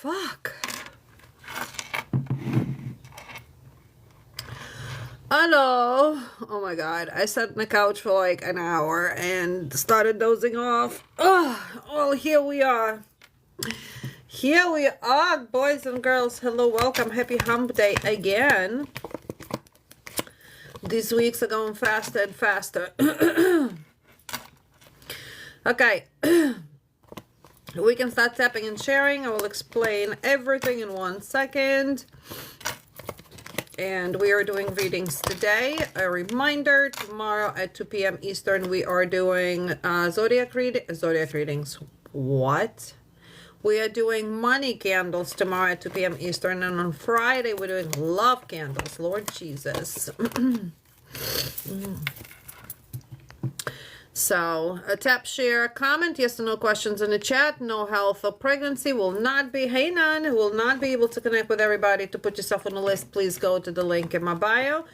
fuck? Hello. Oh my god. I sat on the couch for like an hour and started dozing off. Oh, well, here we are. Here we are, boys and girls. Hello, welcome. Happy hump day again. These weeks are going faster and faster. Okay. We can start tapping and sharing. I will explain everything in 1 second. And we are doing readings today. A reminder, tomorrow at 2 p.m. Eastern, we are doing zodiac readings. What? We are doing money candles tomorrow at 2 p.m. Eastern. And on Friday, we're doing love candles. Lord Jesus. So, a tap, share, comment, yes or no questions in the chat. No health or pregnancy will not be, hey none, will not be able to connect with everybody. To put yourself on the list, please go to the link in my bio.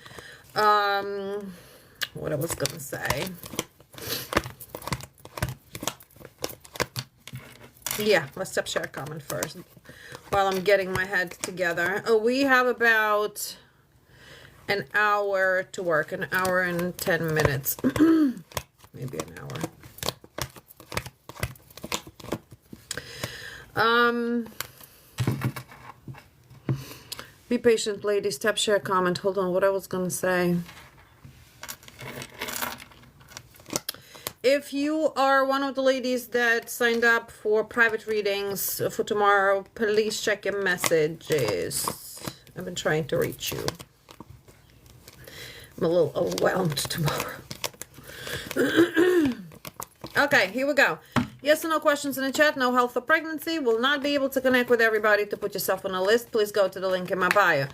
What I was going to say. Yeah, let's tap, share, comment first. While I'm getting my head together. We have about an hour to work, an hour and 10 minutes. Maybe an hour. Be patient, ladies. Tap, share, comment. Hold on, what I was gonna say. If you are one of the ladies that signed up for private readings for tomorrow, please check your messages. I've been trying to reach you. I'm a little overwhelmed tomorrow. Okay, here we go. Yes or no questions in the chat. No health or pregnancy. Will not be able to connect with everybody. To put yourself on a list, please go to the link in my bio.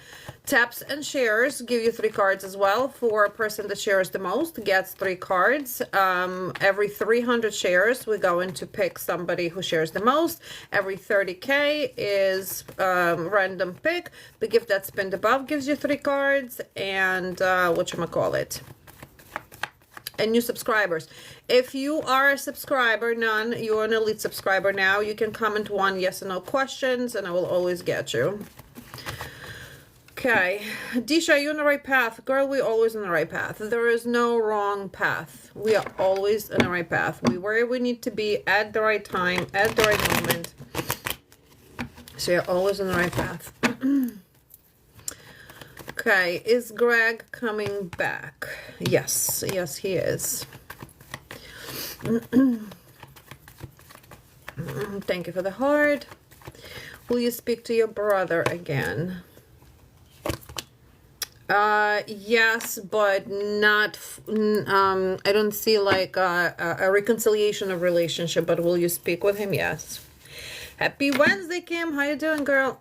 Taps and shares give you 3 cards as well. For a person that shares the most gets 3 cards. Every 300 shares, we're going to pick somebody who shares the most. Every 30K is random pick. The gift that's pinned above gives you 3 cards. And whatchamacallit? And new subscribers. If you are a subscriber, none, you're an elite subscriber now, you can comment 1 yes or no questions and I will always get you. Okay. Disha, are you on the right path? Girl, we're always on the right path. There is no wrong path. We are always on the right path. We're where we need to be at the right time, at the right moment. So you're always on the right path. Okay, is Greg coming back? Yes, yes he is. Thank you for the heart. Will you speak to your brother again? Yes, but not, I don't see like a reconciliation of relationship, but will you speak with him? Yes. Happy Wednesday, Kim. How you doing, girl?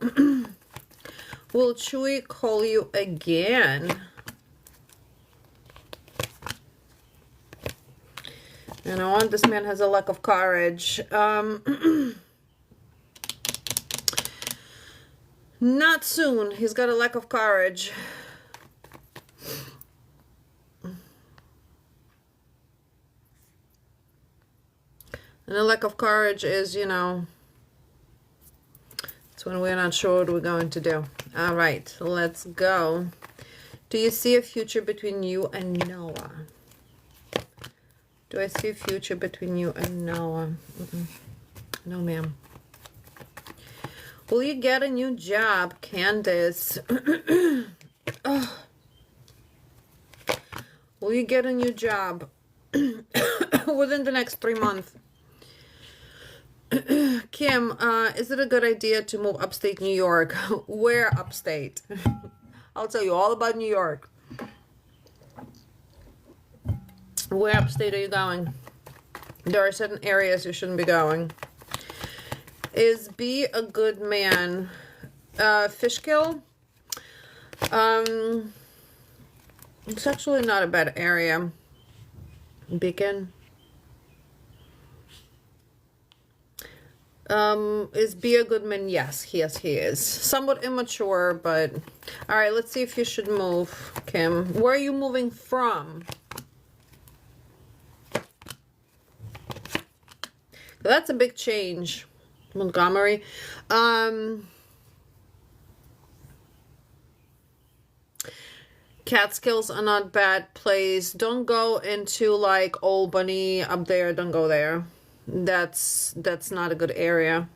Will Chewy call you again? And I want this man has a lack of courage. Not soon. He's got a lack of courage. And a lack of courage is, you know, it's when we're not sure what we're going to do. All right, let's go. Do you see a future between you and Noah? Do I see a future between you and Noah? No, ma'am. Will you get a new job, Candace? Oh. Will you get a new job within the next 3 months? Kim, is it a good idea to move upstate New York? Where upstate? I'll tell you all about New York. Where upstate are you going? There are certain areas you shouldn't be going. Is be a good man Fishkill? It's actually not a bad area. Beacon. Is be a good man? Yes, yes, he is. Somewhat immature, but all right, let's see if you should move, Kim. Where are you moving from? That's a big change. Montgomery. Catskills are not bad place. Don't go into like Albany up there. Don't go there. That's not a good area.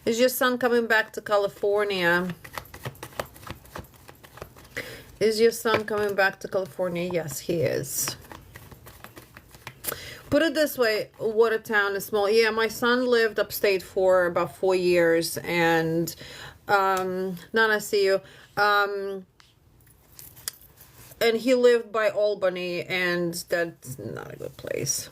Is your son coming back to California? Is your son coming back to California? Yes, he is. Put it this way, Watertown is small. Yeah, my son lived upstate for about 4 years, and Nana, see you. And he lived by Albany, and that's not a good place.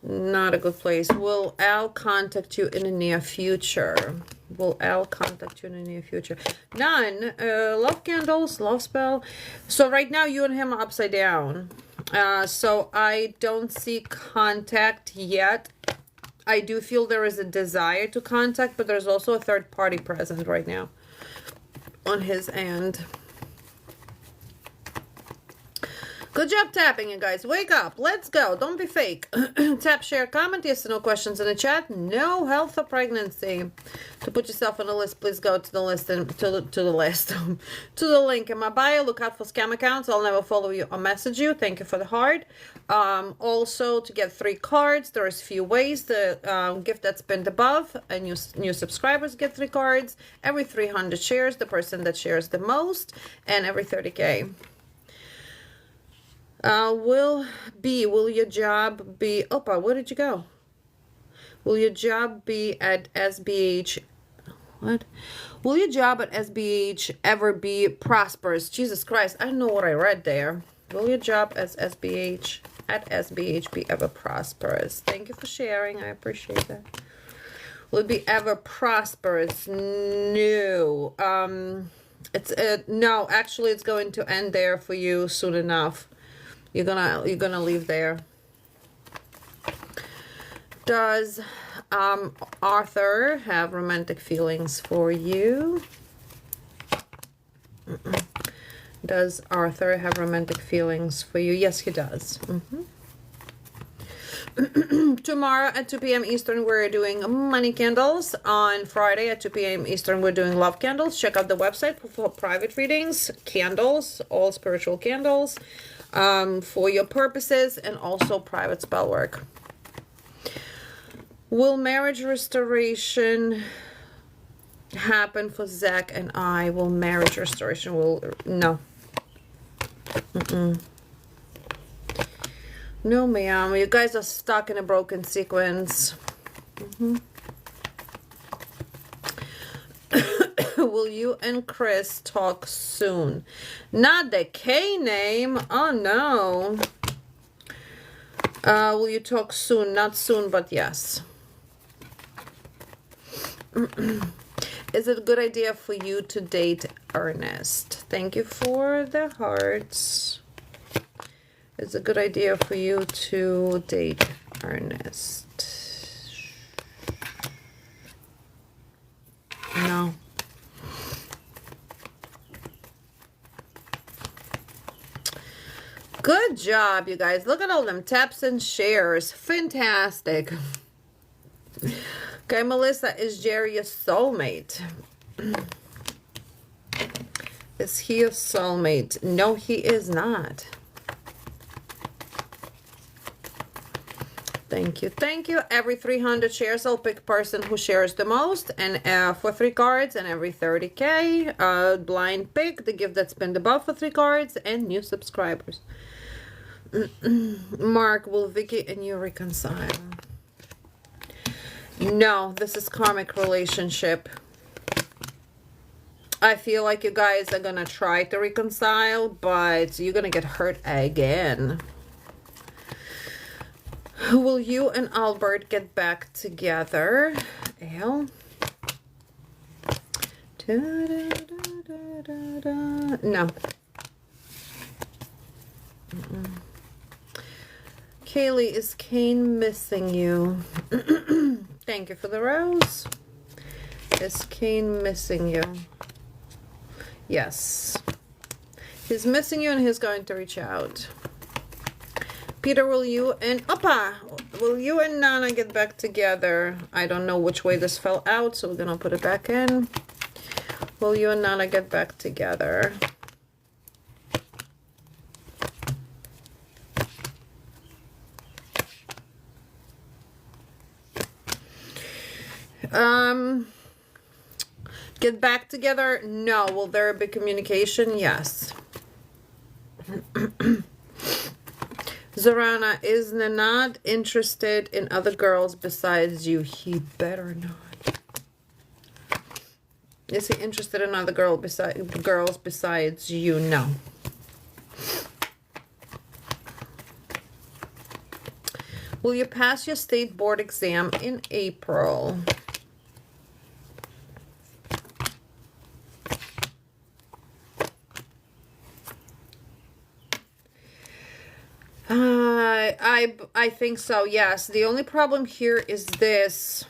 Not a good place. Will Al contact you in the near future? Will Al contact you in the near future? None. Love candles, love spell. So right now you and him are upside down. So I don't see contact yet. I do feel there is a desire to contact, but there's also a third party present right now on his end. Good job tapping, you guys. Wake up. Let's go. Don't be fake. Tap, share, comment. Yes or no questions in the chat. No health or pregnancy. To put yourself on the list, please go to the list and to the list to the link in my bio. Look out for scam accounts. I'll never follow you or message you. Thank you for the heart. Also, to get 3 cards, there is few ways. The gift that's pinned above, and new subscribers get 3 cards. Every 300 shares, the person that shares the most, and every 30K. Will your job be, Opa, where did you go? Will your job be at SBH, what? Will your job at SBH ever be prosperous? Jesus Christ, I don't know what I read there. Will your job as SBH, at SBH be ever prosperous? Thank you for sharing, I appreciate that. Will it be ever prosperous? No. No, actually it's going to end there for you soon enough. You're gonna leave there. Does Arthur have romantic feelings for you? Does Arthur have romantic feelings for you? Yes, he does. Tomorrow at 2 p.m. Eastern, we're doing money candles. On Friday at 2 p.m. Eastern, we're doing love candles. Check out the website for private readings, candles, all spiritual candles. For your purposes, and also private spell work. Will marriage restoration happen for Zach and I? Will marriage restoration no. No, ma'am. You guys are stuck in a broken sequence. Will you and Chris talk soon? Not the K name. Oh no. Will you talk soon? Not soon, but yes. Is it a good idea for you to date Ernest? Thank you for the hearts. It's a good idea for you to date Ernest. No. Good job, you guys. Look at all them taps and shares. Fantastic. Okay, Melissa, is Jerry your soulmate? Is he a soulmate? No, he is not. Thank you. Thank you. Every 300 shares, I'll pick a person who shares the most. And for 3 cards, and every 30K, blind pick, the gift that's pinned above for 3 cards, and new subscribers. Mark, will Vicky and you reconcile? No, this is karmic relationship. I feel like you guys are gonna try to reconcile, but you're gonna get hurt again. Will you and Albert get back together? Al? No. Kaylee, is Kane missing you? Thank you for the rose. Is Kane missing you? Yes. He's missing you and he's going to reach out. Peter, will you and Nana get back together? I don't know which way this fell out, so we're gonna put it back in. Will you and Nana get back together? Get back together? No. Will there be communication? Yes. Zorana, is Nanad interested in other girls besides you? He better not. Is he interested in other girls besides you? No. Will you pass your state board exam in April? I think so, yes. The only problem here is this.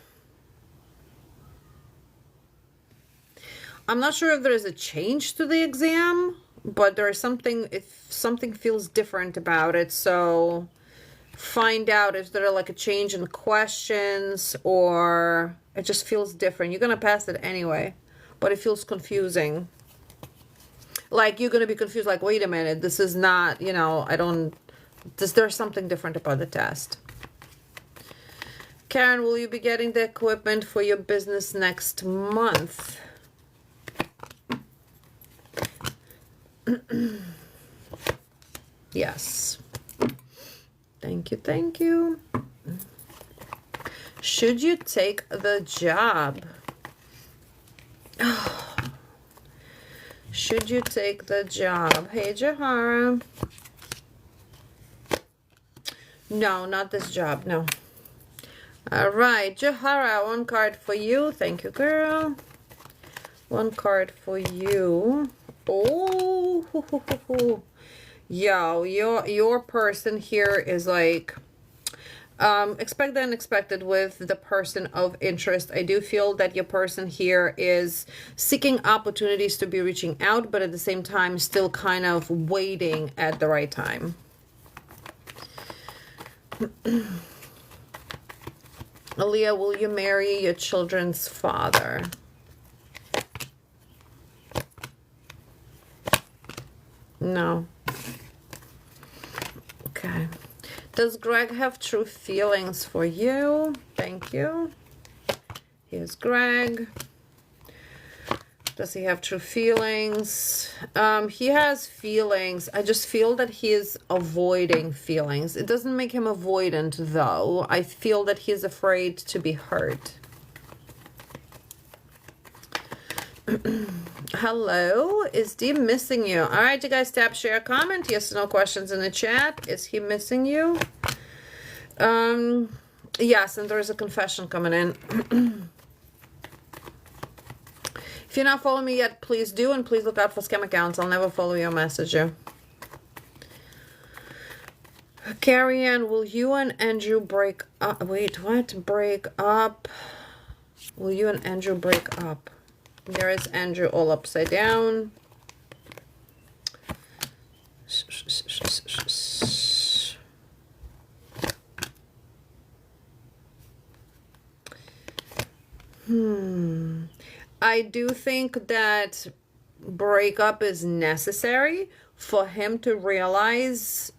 I'm not sure if there is a change to the exam, but there is something, if something feels different about it. So find out if there like a change in questions or it just feels different. You're going to pass it anyway, but it feels confusing. Like you're going to be confused, like, wait a minute, this is not, you know, there's something different about the test. Karen, will you be getting the equipment for your business next month? Yes. Thank you, thank you. Should you take the job? Should you take the job? Hey, Jahara. No, not this job, no. All right, Jahara, one card for you. Thank you, girl. One card for you. Oh, yo, your person here is like, expect the unexpected with the person of interest. I do feel that your person here is seeking opportunities to be reaching out, but at the same time, still kind of waiting at the right time. Aaliyah, will you marry your children's father? No. Okay. Does Greg have true feelings for you? Thank you. Here's Greg. Does he have true feelings? He has feelings. I just feel that he is avoiding feelings. It doesn't make him avoidant, though. I feel that he's afraid to be hurt. Hello, is D missing you? All right, you guys, tap, share, comment. Yes or no questions in the chat. Is he missing you? Yes, and there is a confession coming in. If you're not following me yet, please do, and please look out for scam accounts. I'll never follow you or message you. Carrie Ann, will you and Andrew break up? Wait, what? Break up? Will you and Andrew break up? There is Andrew all upside down. I do think that breakup is necessary for him to realize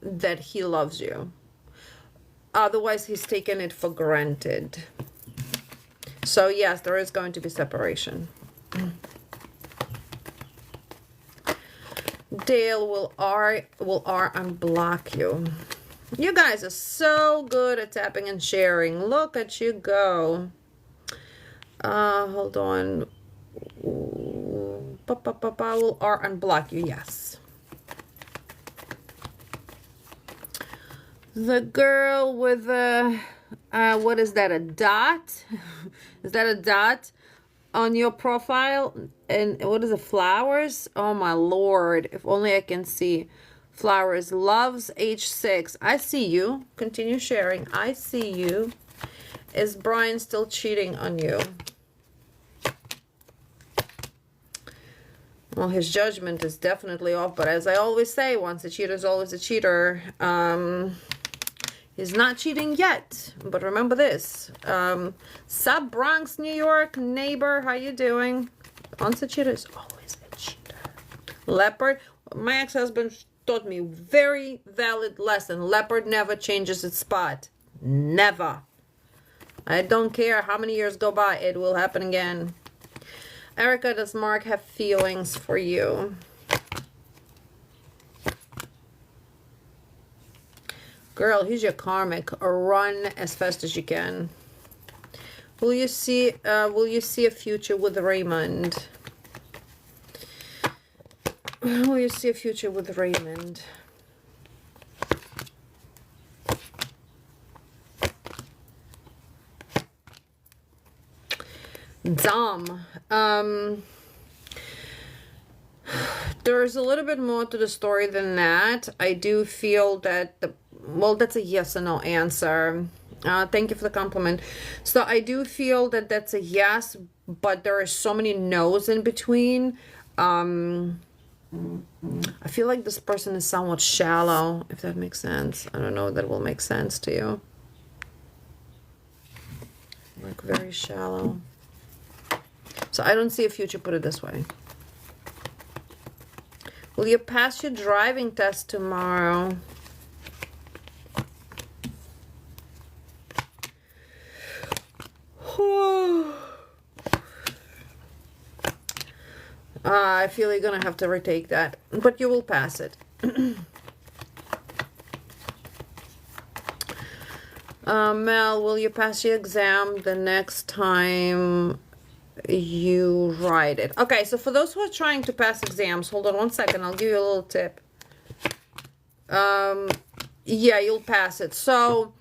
that he loves you. Otherwise, he's taken it for granted. So yes, there is going to be separation. Dale, will R unblock you? You guys are so good at tapping and sharing. Look at you go. Hold on. Will R unblock you? Yes. The girl with the what is that, a dot? Is that a dot on your profile? And what is it, flowers? Oh my lord, if only I can see. Flowers, loves age 6. I see you. Continue sharing. I see you. Is Brian still cheating on you? Well, his judgment is definitely off, but as I always say, once a cheater is always a cheater. He's not cheating yet, but remember this. Sub Bronx, New York, neighbor, how you doing? Once a cheater is always a cheater. Leopard, my ex-husband taught me very valid lesson. Leopard never changes its spot. Never. I don't care how many years go by, it will happen again. Erica, does Mark have feelings for you? Girl, he's your karmic. Run as fast as you can. Will you see a future with Raymond? Will you see a future with Raymond? Dom. There's a little bit more to the story than that. I do feel that well, that's a yes or no answer. Thank you for the compliment. So I do feel that that's a yes, but there are so many no's in between. I feel like this person is somewhat shallow, if that makes sense. I don't know if that will make sense to you. Like very shallow. So I don't see a future, put it this way. Will you pass your driving test tomorrow? I feel you're gonna have to retake that, but you will pass it. Mel, will you pass your exam the next time you write it? Okay, so for those who are trying to pass exams, hold on one second, I'll give you a little tip. Yeah, you'll pass it. So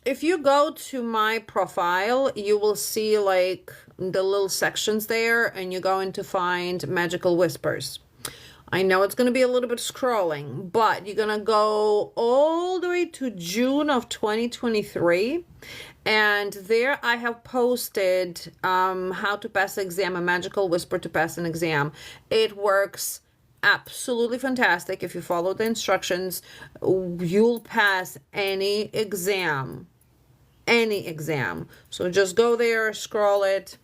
if you go to my profile, you will see like the little sections there, and you're going to find magical whispers. I know it's going to be a little bit scrolling, but you're going to go all the way to June of 2023. And there I have posted how to pass the exam, a magical whisper to pass an exam. It works absolutely fantastic. If you follow the instructions, you'll pass any exam. Any exam. So just go there, scroll it.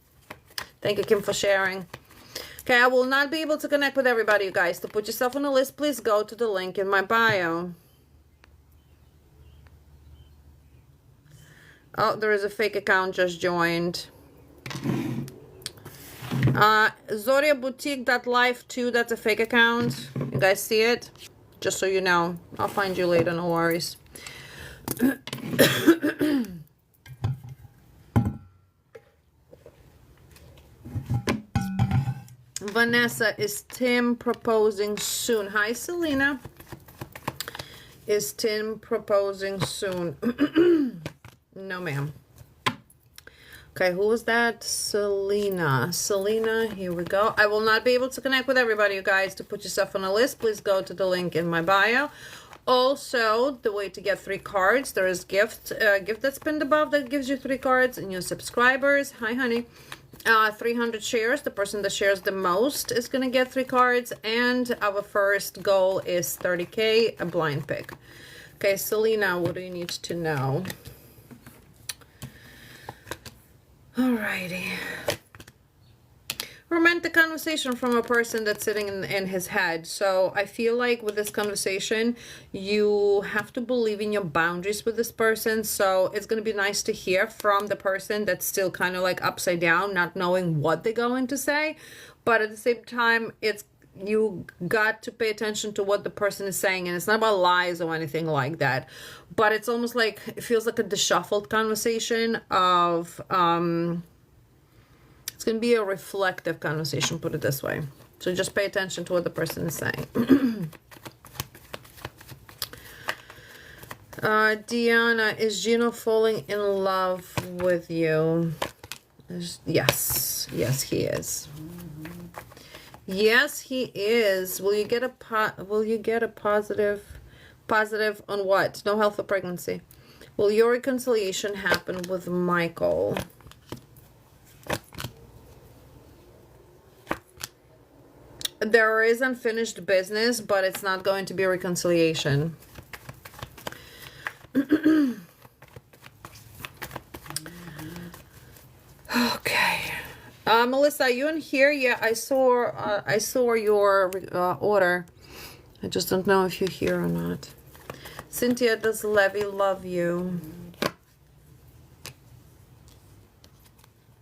Thank you, Kim, for sharing. Okay, I will not be able to connect with everybody, you guys. To put yourself on a list, please go to the link in my bio. Oh, there is a fake account just joined. ZORYA Boutique.life 2, that's a fake account. You guys see it? Just so you know. I'll find you later, no worries. Vanessa, is Tim proposing soon? Hi, Selena. Is Tim proposing soon? No, ma'am. Okay, who was that? Selena. Selena, here we go. I will not be able to connect with everybody, you guys. To put yourself on a list, please go to the link in my bio. Also, the way to get 3 cards, there is gift that's pinned above that gives you 3 cards, and your subscribers. Hi, honey. 300 shares. The person that shares the most is going to get 3 cards, and our first goal is 30K, a blind pick. Okay, Selena, what do you need to know? Alrighty. Romantic conversation from a person that's sitting in his head. So I feel like with this conversation, you have to believe in your boundaries with this person. So it's going to be nice to hear from the person that's still kind of like upside down, not knowing what they're going to say. But at the same time, you got to pay attention to what the person is saying, and it's not about lies or anything like that, but it's almost like it feels like a disshuffled conversation of it's going to be a reflective conversation, put it this way. So just pay attention to what the person is saying. Deanna, is Gino falling in love with you? Yes, he is. Yes, he is. Will you get a positive on what? No health or pregnancy. Will your reconciliation happen with Michael? There is unfinished business, but it's not going to be reconciliation. Okay. Melissa, are you in here? Yeah, I saw your order. I just don't know if you're here or not. Cynthia, does Levy love you?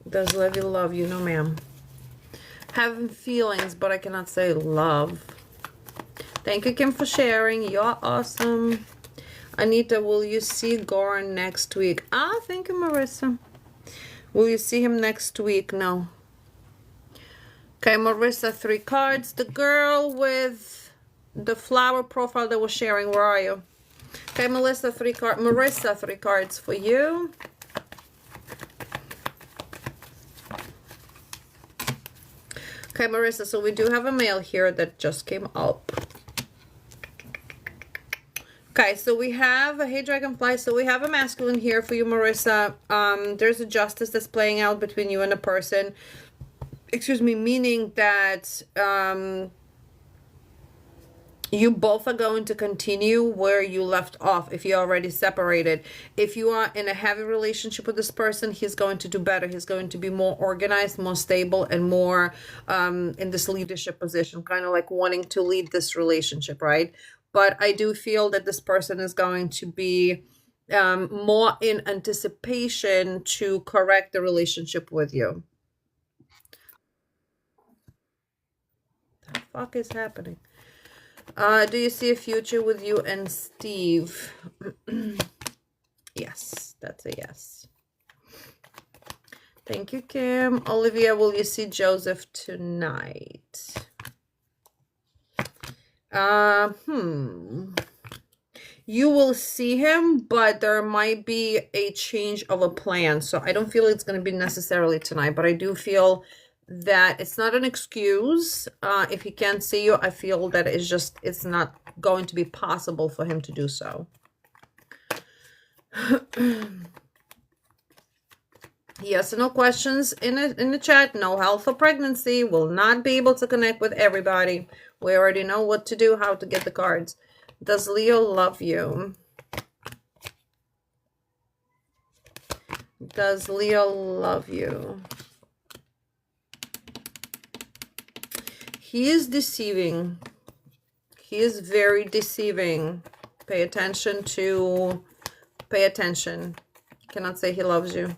Does Levy love you? No, ma'am. Having feelings, but I cannot say love. Thank you, Kim, for sharing. You're awesome. Anita, will you see Goran next week? Ah, thank you, Marissa. Will you see him next week? No. Okay, Marissa, 3 cards. The girl with the flower profile that was sharing, where are you? Okay, Melissa, 3 cards. Marissa, 3 cards for you. Okay, Marissa, so we do have a male here that just came up. Okay, so we have a, hey Dragonfly, so we have a masculine here for you, Marissa. There's a justice that's playing out between you and a person. Excuse me, meaning that you both are going to continue where you left off if you're already separated. If you are in a heavy relationship with this person, he's going to do better. He's going to be more organized, more stable, and more in this leadership position, kind of like wanting to lead this relationship, right? But I do feel that this person is going to be more in anticipation to correct the relationship with you. What the fuck is happening? Do you see a future with you and Steve? Yes, that's a yes. Thank you, Kim. Olivia, will you see Joseph tonight? You will see him, but there might be a change of a plan. So I don't feel it's going to be necessarily tonight, but I do feel that it's not an excuse. If he can't see you, I feel that it's not going to be possible for him to do so. Yes, no questions in the chat. No health or pregnancy. Will not be able to connect with everybody. We already know what to do, how to get the cards. Does Leo love you? Does Leo love you? He is deceiving. He is very deceiving. Pay attention. Cannot say he loves you.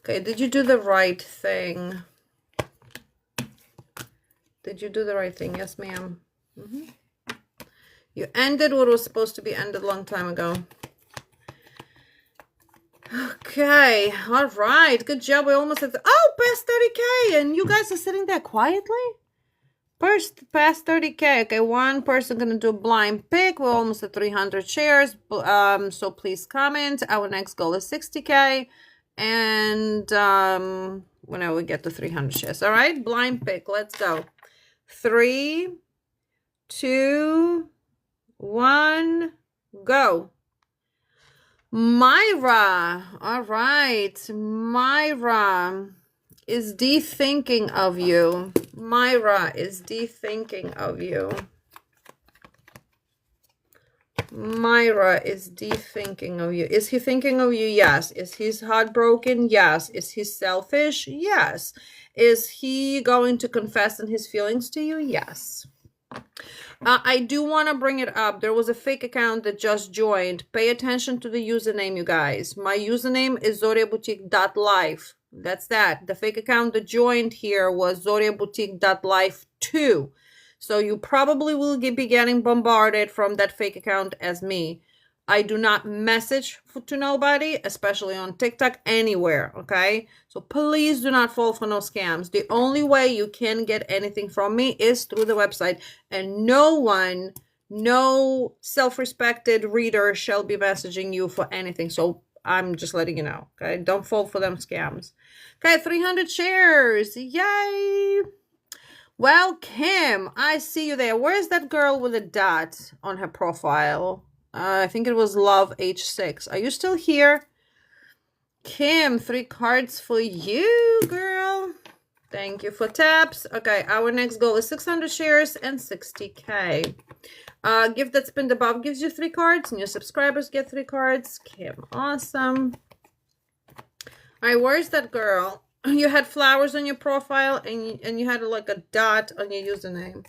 Okay, did you do the right thing? Did you do the right thing? Yes, ma'am. You ended what was supposed to be ended a long time ago. Okay, all right. Good job. We almost hit past 30K, and you guys are sitting there quietly? Past 30K. Okay, one person going to do a blind pick. We're almost at 300 shares. So please comment. Our next goal is 60K. And whenever we get to 300 shares. All right, blind pick. Let's go. 3, 2, 1, go. Myra. All right. Myra is thinking of you. Myra is thinking of you. Myra is thinking of you. Is he thinking of you? Yes. Is he heartbroken? Yes. Is he selfish? Yes. Is he going to confess in his feelings to you? Yes. I do want to bring it up. There was a fake account that just joined. Pay attention to the username, you guys. My username is zoryaboutique.life. That's that. The fake account that joined here was zoryaboutique.life 2. So you probably will be getting bombarded from that fake account as me. I do not message to nobody, especially on TikTok, anywhere, okay? So please do not fall for no scams. The only way you can get anything from me is through the website. And no self-respected reader shall be messaging you for anything. So I'm just letting you know, okay? Don't fall for them scams. Okay, 300 shares. Yay! Well, Kim, I see you there. Where's that girl with a dot on her profile? I think it was Love H6. Are you still here? Kim, 3 cards for you, girl. Thank you for taps. Okay, our next goal is 600 shares and 60K. Gift that's pinned above gives you 3 cards. New subscribers get 3 cards. Kim, awesome. All right, where's that girl? You had flowers on your profile and you had like a dot on your username.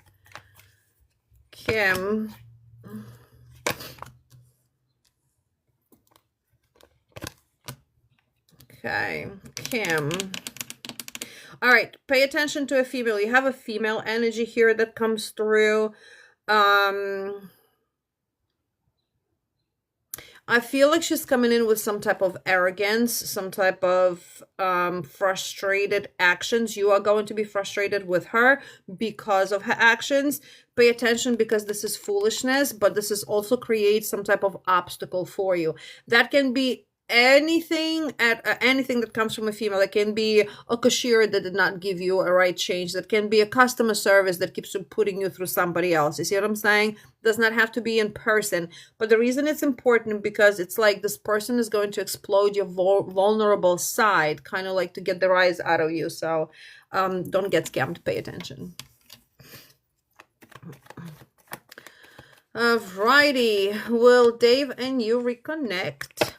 Kim. Okay, Kim. All right, pay attention to a female. You have a female energy here that comes through. I feel like she's coming in with some type of arrogance, some type of frustrated actions. You are going to be frustrated with her because of her actions. Pay attention, because this is foolishness, but this is also creates some type of obstacle for you. That can be anything anything that comes from a female. It can be a cashier that did not give you a right change. That can be a customer service that keeps putting you through somebody else. You see what I'm saying? Does not have to be in person, but the reason it's important, because it's like this person is going to explode your vulnerable side, kind of like to get the rise out of you. So don't get scammed. Pay attention. Alrighty, will Dave and you reconnect?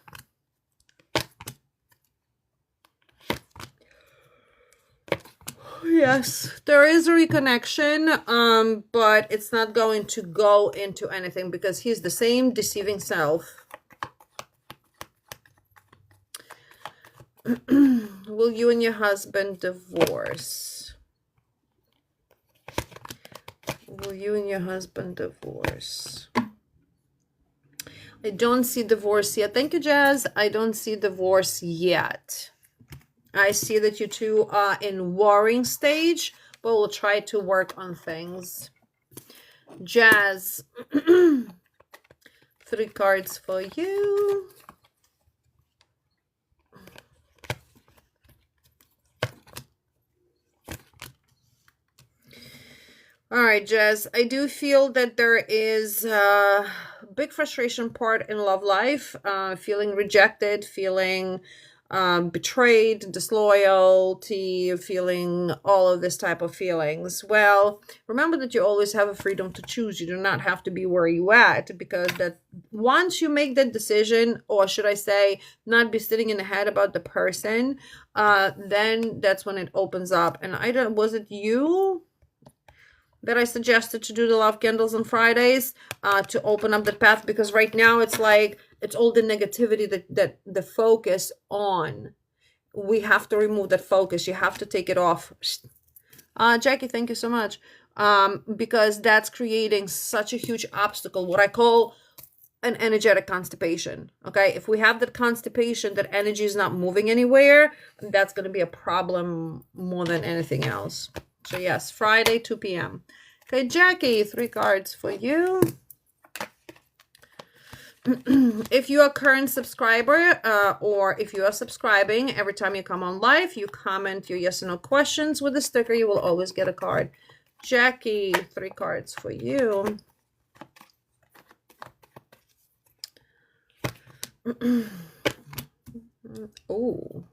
Yes, there is a reconnection, but it's not going to go into anything because he's the same deceiving self. Will you and your husband divorce? Will you and your husband divorce? I don't see divorce yet. Thank you, Jazz. I don't see divorce yet. I see that you two are in warring stage, but we'll try to work on things. Jazz, 3 cards for you. All right, Jazz, I do feel that there is a big frustration part in love life, feeling rejected, feeling betrayed, disloyalty, feeling all of this type of feelings. Well, remember that you always have a freedom to choose. You do not have to be where you at, because that once you make that decision, or should I say, not be sitting in the head about the person, then that's when it opens up. And I don't, was it you that I suggested to do the love candles on Fridays, to open up that path? Because right now it's like, it's all the negativity that the focus on. We have to remove that focus. You have to take it off. Jackie, thank you so much. Because that's creating such a huge obstacle, what I call an energetic constipation. Okay, if we have that constipation, that energy is not moving anywhere, that's going to be a problem more than anything else. So yes, Friday, 2 p.m. Okay, Jackie, 3 cards for you. If you are a current subscriber, or if you are subscribing, every time you come on live, you comment your yes or no questions with the sticker, you will always get a card. Jackie, 3 cards for you. Oh.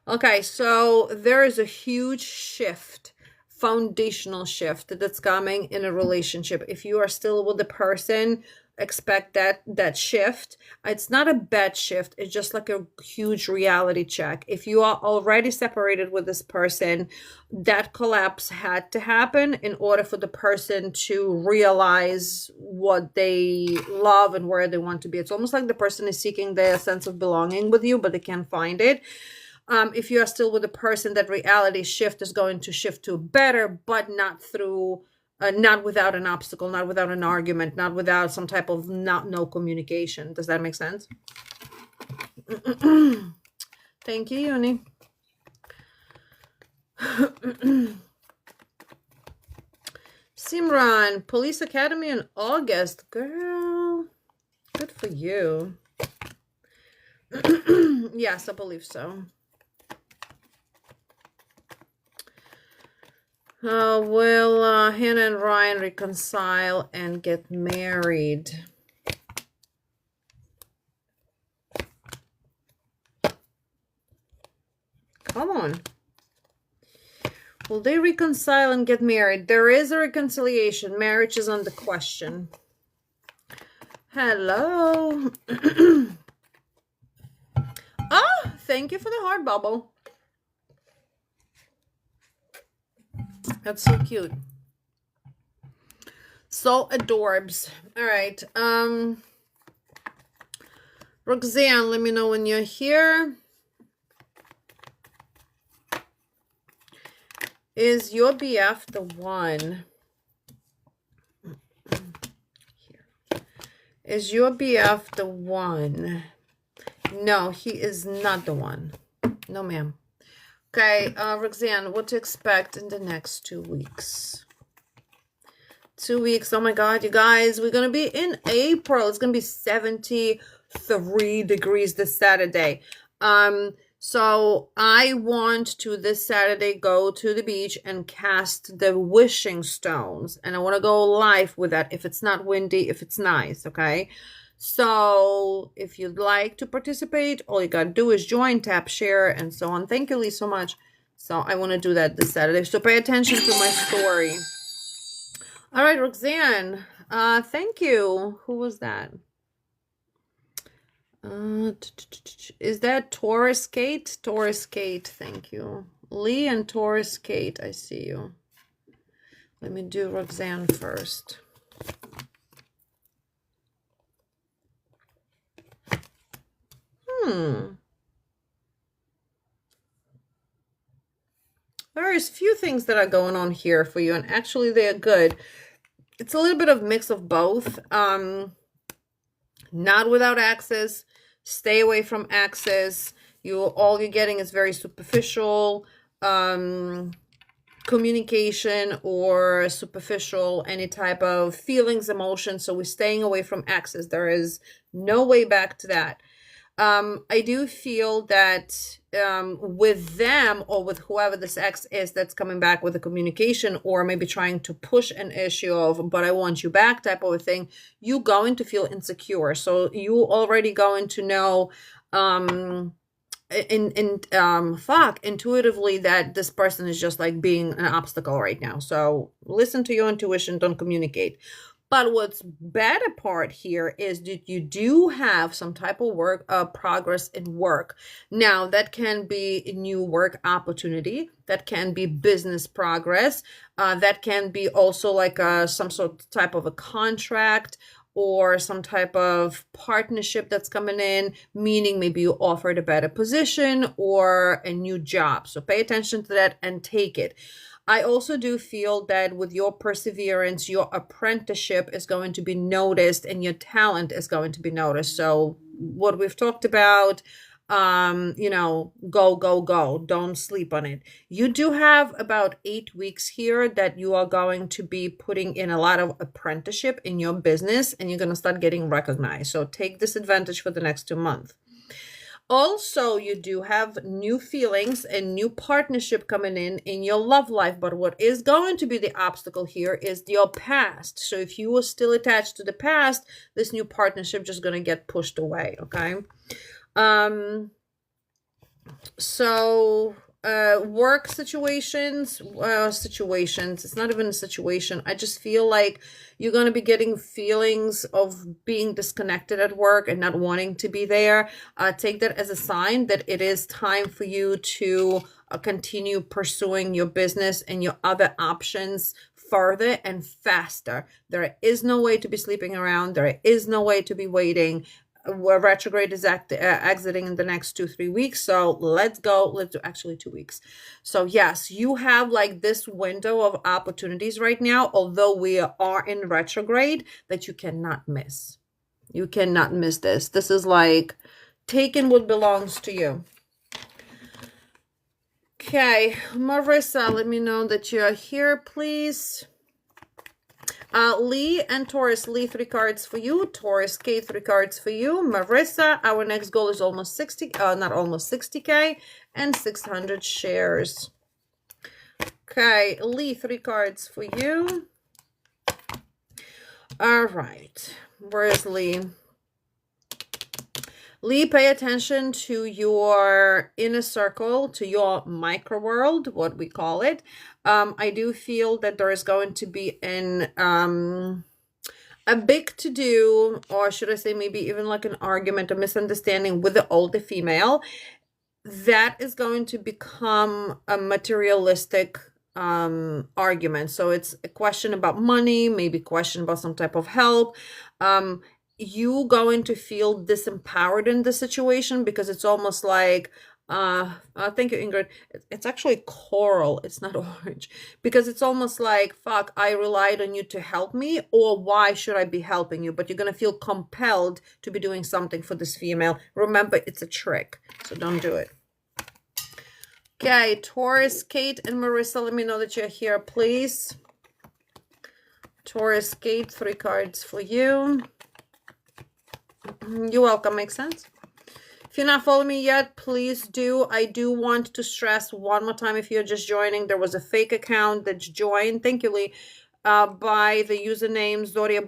Okay, so there is a huge shift, foundational shift that's coming in a relationship. If you are still with the person, expect that shift. It's not a bad shift. It's just like a huge reality check. If you are already separated with this person, that collapse had to happen in order for the person to realize what they love and where they want to be. It's almost like the person is seeking their sense of belonging with you, but they can't find it. If you are still with a person, that reality shift is going to shift to better, but not through, not without an obstacle, not without an argument, not without some type of no communication. Does that make sense? Thank you, Uni. Simran, Police Academy in August. Girl, good for you. Yes, I believe so. Will Hannah and Ryan reconcile and get married? Come on. Will they reconcile and get married? There is a reconciliation. Marriage is on the question. Hello. Oh, thank you for the heart bubble. That's so cute. So adorbs. All right. Roxanne, let me know when you're here. Is your BF the one? Here. Is your BF the one? No, he is not the one. No, ma'am. Okay, Roxanne, what to expect in the next 2 weeks? 2 weeks. Oh my God, you guys, we're going to be in April. It's going to be 73 degrees this Saturday. So I want to this Saturday go to the beach and cast the wishing stones. And I want to go live with that if it's not windy, if it's nice, okay? So if you'd like to participate, all you got to do is join, tap, share, and so on. Thank you, Lee, so much. So I want to do that this Saturday. So pay attention to my story. All right, Roxanne. Thank you. Who was that? Is that Taurus Kate? Taurus Kate, thank you. Lee and Taurus Kate, I see you. Let me do Roxanne first. There's a few things that are going on here for you, and actually they're good. It's a little bit of mix of both. Not without access. Stay away from access. All you're getting is very superficial communication or superficial any type of feelings, emotions. So we're staying away from access. There is no way back to that. I do feel that with them or with whoever this ex is that's coming back with a communication or maybe trying to push an issue of, but I want you back type of a thing, you're going to feel insecure. So you already going to know intuitively that this person is just like being an obstacle right now. So listen to your intuition, don't communicate. But what's better part here is that you do have some type of work, progress in work. Now, that can be a new work opportunity. That can be business progress. That can be also like some sort of type of a contract or some type of partnership that's coming in, meaning maybe you offered a better position or a new job. So pay attention to that and take it. I also do feel that with your perseverance, your apprenticeship is going to be noticed and your talent is going to be noticed. So what we've talked about, go. Don't sleep on it. You do have about 8 weeks here that you are going to be putting in a lot of apprenticeship in your business and you're going to start getting recognized. So take this advantage for the next 2 months. Also, you do have new feelings and new partnership coming in your love life. But what is going to be the obstacle here is your past. So if you were still attached to the past, this new partnership just going to get pushed away, okay? Work situations, it's not even a situation. I just feel like you're going to be getting feelings of being disconnected at work and not wanting to be there. Take that as a sign that it is time for you to continue pursuing your business and your other options further and faster. There is no way to be sleeping around. There is no way to be waiting. Retrograde is exiting in the next 2-3 weeks, so let's do actually 2 weeks. So yes, you have like this window of opportunities right now, although we are in retrograde, that you cannot miss. You cannot miss this. This is like taking what belongs to you. Okay, Marissa, let me know that you're here, please. Lee and Taurus, Lee, 3 cards for you. Taurus, K, 3 cards for you. Marissa, our next goal is almost 60K and 600 shares. Okay, Lee, 3 cards for you. All right, where is Lee? Lee, pay attention to your inner circle, to your micro world, what we call it. I do feel that there is going to be a big to-do, or should I say maybe even like an argument, a misunderstanding with the older female. That is going to become a materialistic argument. So it's a question about money, maybe a question about some type of help. You going to feel disempowered in the situation because it's almost like thank you, Ingrid. It's actually coral, it's not orange, because it's almost like, fuck, I relied on you to help me, or why should I be helping you? But you're gonna feel compelled to be doing something for this female. Remember, it's a trick, so don't do it. Okay, Taurus, Kate and Marissa, let me know that you're here, please. Taurus, Kate, 3 cards for you. You're welcome. Makes sense. If you're not following me yet, please do. I do want to stress one more time, if you're just joining, there was a fake account that's joined, thank you, Lee, by the username ZORYA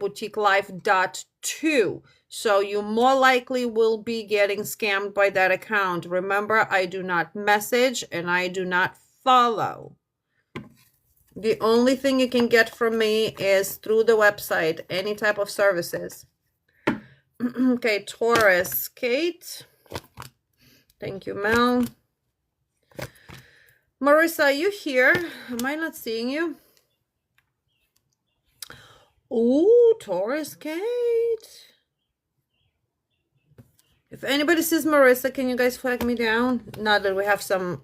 So you more likely will be getting scammed by that account. Remember, I do not message and I do not follow. The only thing you can get from me is through the website, any type of services. Okay, Taurus, Kate. Thank you, Mel. Marissa, are you here? Am I not seeing you? Ooh, Taurus, Kate. If anybody sees Marissa, can you guys flag me down? Now that we have some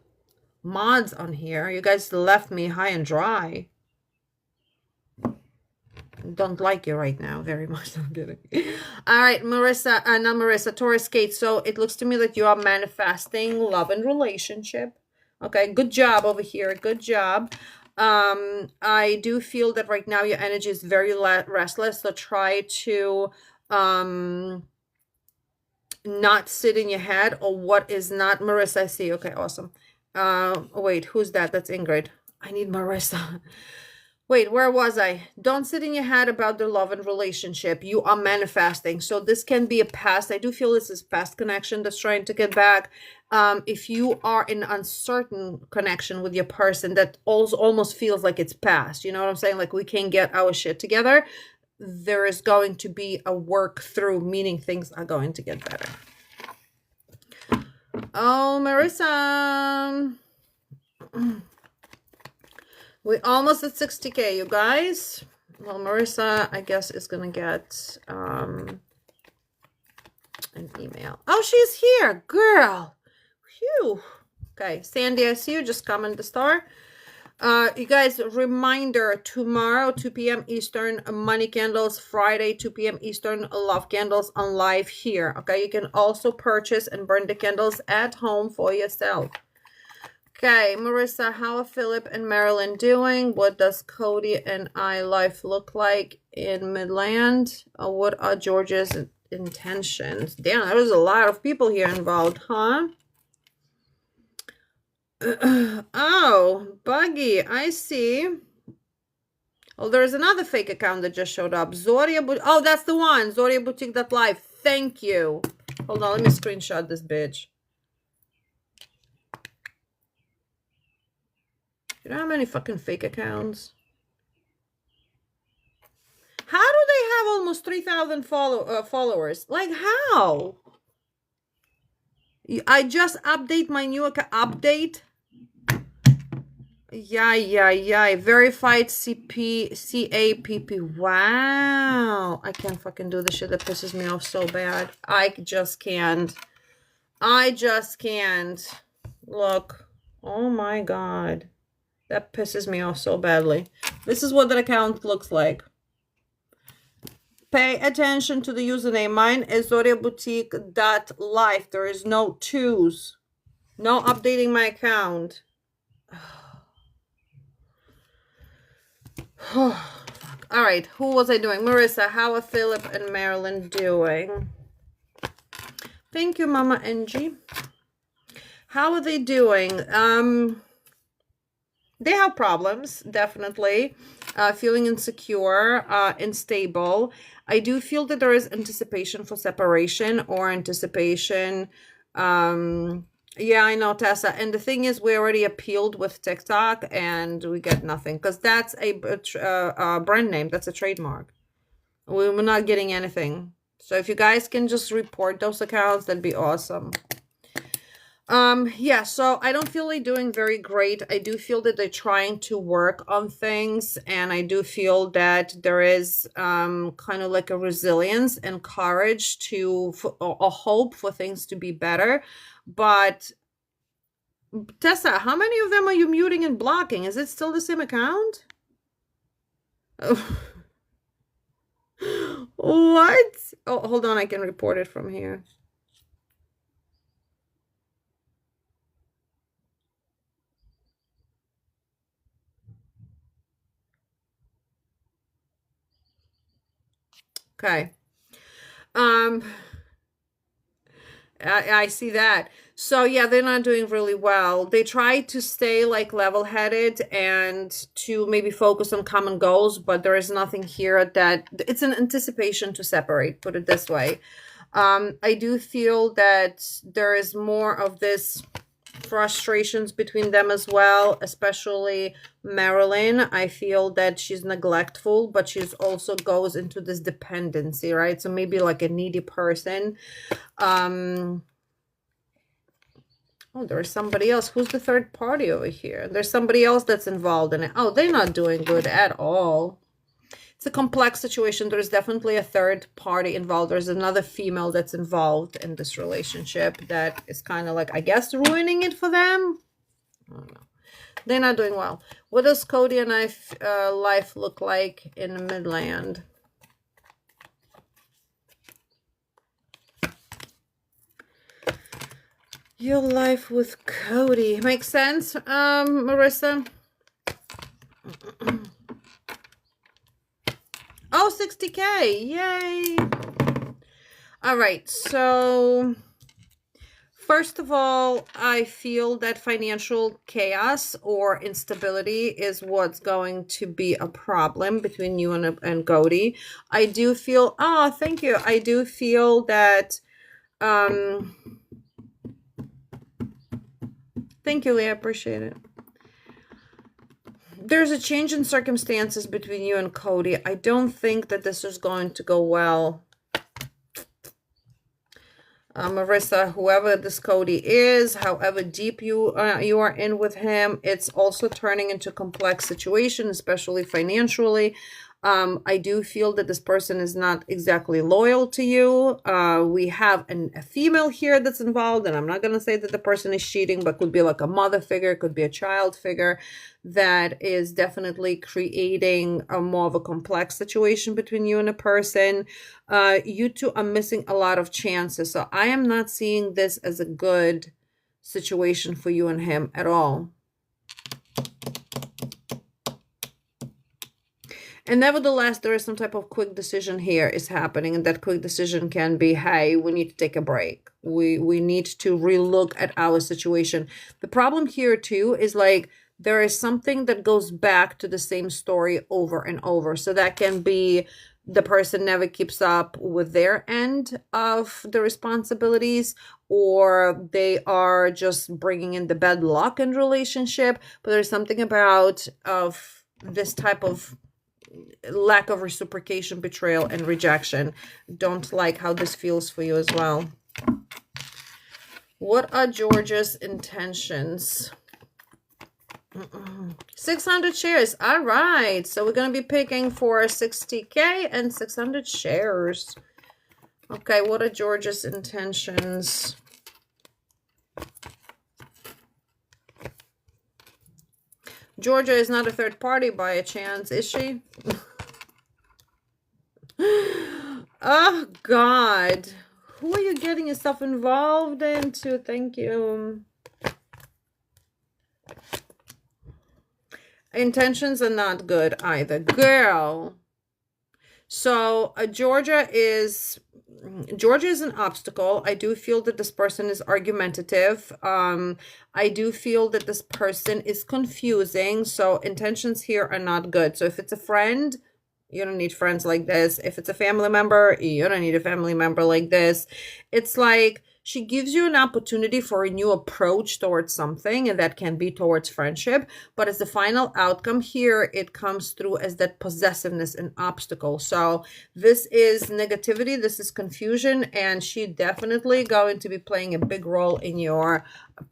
mods on here. You guys left me high and dry. Don't like you right now very much. I'm kidding. All right, Marissa, not Marissa, Taurus, Kate. So it looks to me that you are manifesting love and relationship. Okay, good job over here. Good job. I do feel that right now your energy is very restless. So try to not sit in your head, or what is not. Marissa, I see. Okay, awesome. Wait, who's that? That's Ingrid. I need Marissa. Wait, where was I? Don't sit in your head about the love and relationship. You are manifesting. So this can be a past. I do feel this is past connection that's trying to get back. If you are in uncertain connection with your person, that also almost feels like it's past. You know what I'm saying? Like we can't get our shit together. There is going to be a work through, meaning things are going to get better. Oh, Marissa. We're almost at 60K, you guys. Well, Marissa, I guess, is going to get an email. Oh, she's here. Girl. Phew. Okay, Sandy, I see you. Just come in the star. You guys, reminder, tomorrow, 2 p.m. Eastern, money candles. Friday, 2 p.m. Eastern, love candles on live here. Okay, you can also purchase and burn the candles at home for yourself. Okay, Marissa, how are Philip and Marilyn doing? What does Cody and I life look like in Midland? What are George's intentions? Damn, there's a lot of people here involved, huh? Oh, Buggy, I see. Oh, there's another fake account that just showed up. Zorya, oh, that's the one. Zorya Boutique.live. Thank you. Hold on, let me screenshot this bitch. You know how many fucking fake accounts? How do they have almost 3,000 followers? Like, how? I just update my new account. Update? Yeah. Verified CAPP. Wow. I can't fucking do the shit that pisses me off so bad. I just can't. Look. Oh my God. That pisses me off so badly. This is what that account looks like. Pay attention to the username. Mine is ZORYABoutique.life. There is no twos. No updating my account. All right, who was I doing? Marissa, how are Philip and Marilyn doing? Thank you, Mama Angie. How are they doing? They have problems, definitely. feeling insecure, unstable. I do feel that there is anticipation for separation or anticipation. Yeah, I know, Tessa. And the thing is, we already appealed with TikTok and we get nothing because that's a brand name. That's a trademark. We're not getting anything. So if you guys can just report those accounts, that'd be awesome. Yeah, so I don't feel like doing very great. I do feel that they're trying to work on things, and I do feel that there is kind of like a resilience and courage to a hope for things to be better. But Tessa, how many of them are you muting and blocking? Is it still the same account? Oh. What? Oh, hold on, I can report it from here. Okay. I see that. So yeah, they're not doing really well. They try to stay like level-headed and to maybe focus on common goals, but there is nothing here that it's an anticipation to separate, put it this way. I do feel that there is more of this frustrations between them as well, especially Marilyn. I feel that she's neglectful, but she's also goes into this dependency, right? So maybe like a needy person. Oh, there's somebody else. Who's the third party over here? There's somebody else that's involved in it. Oh, they're not doing good at all. It's a complex situation. There's definitely a third party involved. There's another female that's involved in this relationship that is kind of like, I guess, ruining it for them. I don't know. They're not doing well. What does Cody and I life look like in the Midland? Your life with Cody. Makes sense, Marissa? Oh, 60K. Yay. All right. So first of all, I feel that financial chaos or instability is what's going to be a problem between you and Cody. I do feel, oh, thank you. I do feel that, thank you, Leah. I appreciate it. There's a change in circumstances between you and Cody. I don't think that this is going to go well. Marissa, whoever this Cody is, however deep you are in with him, it's also turning into a complex situation, especially financially. I do feel that this person is not exactly loyal to you. We have a female here that's involved, and I'm not going to say that the person is cheating, but could be like a mother figure, could be a child figure that is definitely creating a more of a complex situation between you and a person. You two are missing a lot of chances. So I am not seeing this as a good situation for you and him at all. And nevertheless, there is some type of quick decision here is happening. And that quick decision can be, hey, we need to take a break. We need to relook at our situation. The problem here too is like, there is something that goes back to the same story over and over. So that can be the person never keeps up with their end of the responsibilities, or they are just bringing in the bad luck in relationship. But there's something about of this type of lack of reciprocation, betrayal, and rejection. Don't like how this feels for you as well. What are Georgia's intentions? 600 shares. All right. So we're going to be picking for 60K and 600 shares. Okay. What are Georgia's intentions? Georgia is not a third party by a chance, is she? Oh, God. Who are you getting yourself involved into? Thank you. Intentions are not good either. Girl. So Georgia is Georgia is an obstacle. I do feel that this person is argumentative. I do feel that this person is confusing. So intentions here are not good. So if it's a friend, you don't need friends like this. If it's a family member, you don't need a family member like this. It's like she gives you an opportunity for a new approach towards something, and that can be towards friendship. But as the final outcome here, it comes through as that possessiveness and obstacle. So this is negativity, this is confusion, and she definitely going to be playing a big role in your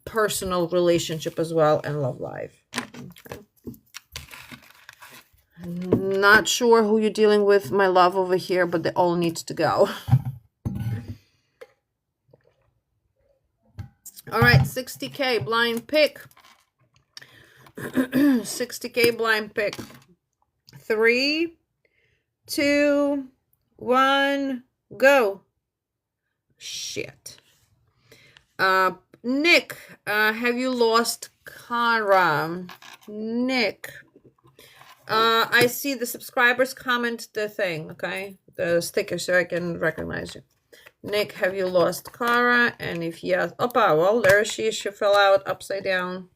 personal relationship as well and love life. Okay. Not sure who you're dealing with, my love, over here, but they all need to go. All right, 60K blind pick. 60K blind pick. 3, 2, 1, go. Shit. Nick, have you lost Kara? Nick. I see the subscribers comment the thing, okay? The sticker, so I can recognize you. Nick, have you lost Kara? And if yes, opa, well, there she is. She fell out upside down.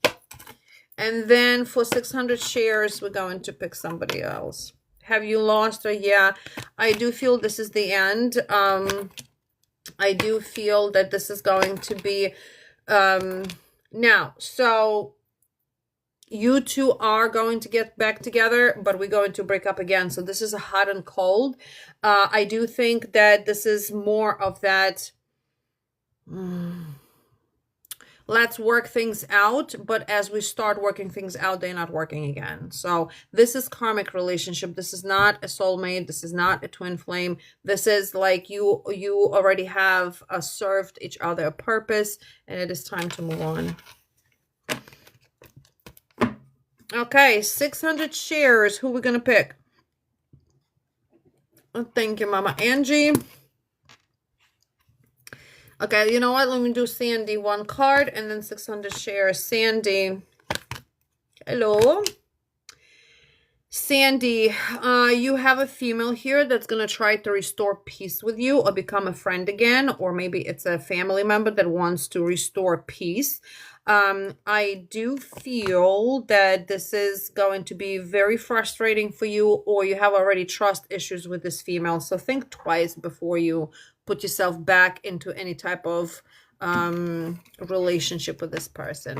And then for 600 shares, we're going to pick somebody else. Have you lost her? Yeah, I do feel this is the end. I do feel that this is going to be now. So you two are going to get back together, but we're going to break up again. So this is a hot and cold. I do think that this is more of that, let's work things out, but as we start working things out, they're not working again. So this is karmic relationship. This is not a soulmate. This is not a twin flame. This is like you already have served each other a purpose, and it is time to move on. Okay, 600 shares. Who we're gonna pick? Oh, thank you, Mama Angie. Okay, you know what? Let me do Sandy, one card, and then 600 shares. Sandy. Hello. Sandy, you have a female here that's going to try to restore peace with you or become a friend again, or maybe it's a family member that wants to restore peace. I do feel that this is going to be very frustrating for you, or you have already trust issues with this female. So think twice before you put yourself back into any type of relationship with this person.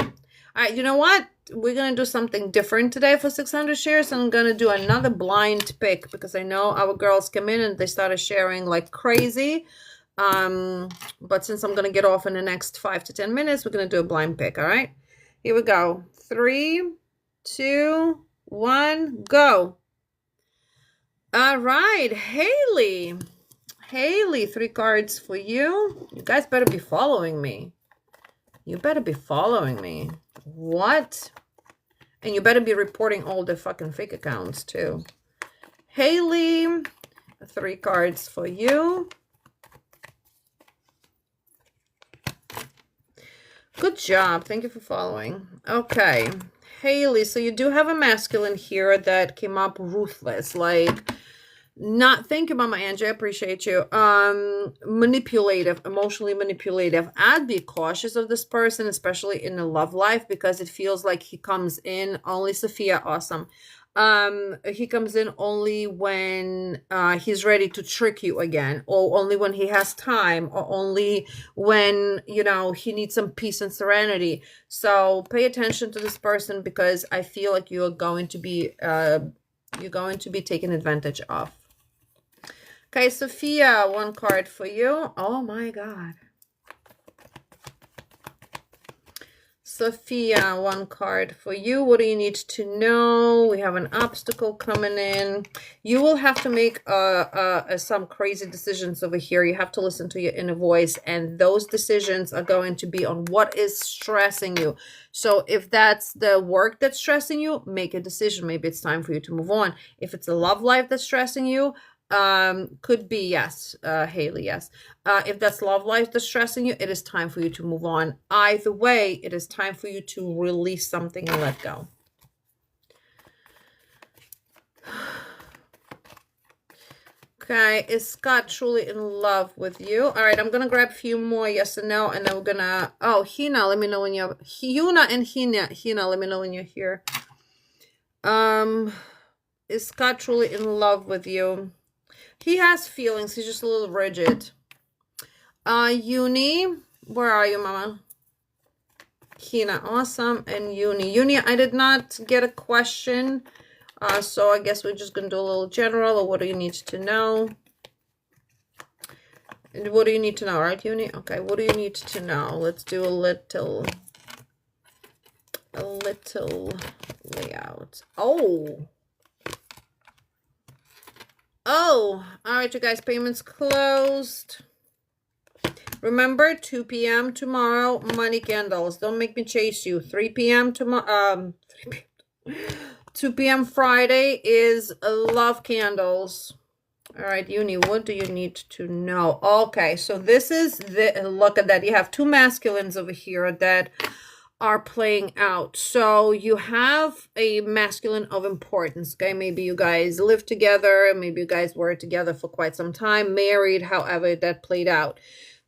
All right, you know what? We're going to do something different today for 600 shares. I'm going to do another blind pick because I know our girls come in and they started sharing like crazy. But since I'm going to get off in the next 5 to 10 minutes, we're going to do a blind pick. All right, here we go. 3, 2, 1, go. All right, Haley. Haley, 3 cards for you. You guys better be following me. You better be following me. What? And you better be reporting all the fucking fake accounts too. Haley, 3 cards for you. Good job. Thank you for following. Okay. Haley, so you do have a masculine here that came up ruthless. Like, not, thank you, Mama Angie. I appreciate you. Manipulative, emotionally manipulative. I'd be cautious of this person, especially in the love life, because it feels like he comes in only, Sophia, awesome. He comes in only when he's ready to trick you again, or only when he has time, or only when, you know, he needs some peace and serenity. So pay attention to this person, because I feel like you're going to be taken advantage of. Okay, Sophia, 1 card for you. Oh my God. Sophia, 1 card for you. What do you need to know? We have an obstacle coming in. You will have to make some crazy decisions over here. You have to listen to your inner voice, and those decisions are going to be on what is stressing you. So if that's the work that's stressing you, make a decision. Maybe it's time for you to move on. If it's a love life that's stressing you, could be, yes, Haley, yes. If that's love life that's stressing you, it is time for you to move on. Either way, it is time for you to release something and let go. Okay, is Scott truly in love with you? All right, I'm gonna grab a few more yes and no, and then we're gonna, oh, Hina, let me know when you're, Hina and Hina, let me know when you're here. Is Scott truly in love with you? He has feelings, he's just a little rigid. Uni, where are you, mama? Hina, awesome, and Uni, I did not get a question, so I guess we're just gonna do a little general, or what do you need to know? What do you need to know, right, Uni? Okay, what do you need to know? Let's do a little layout. Oh, all right, you guys, payments closed. Remember, 2 p.m. tomorrow, money candles. Don't make me chase you. 3 p.m. tomorrow, 2 p.m. Friday is love candles. All right, Uni, what do you need to know? Okay, so this is the, look at that. You have two masculines over here that are playing out. So you have a masculine of importance, okay? Maybe you guys live together, maybe you guys were together for quite some time, married, however that played out.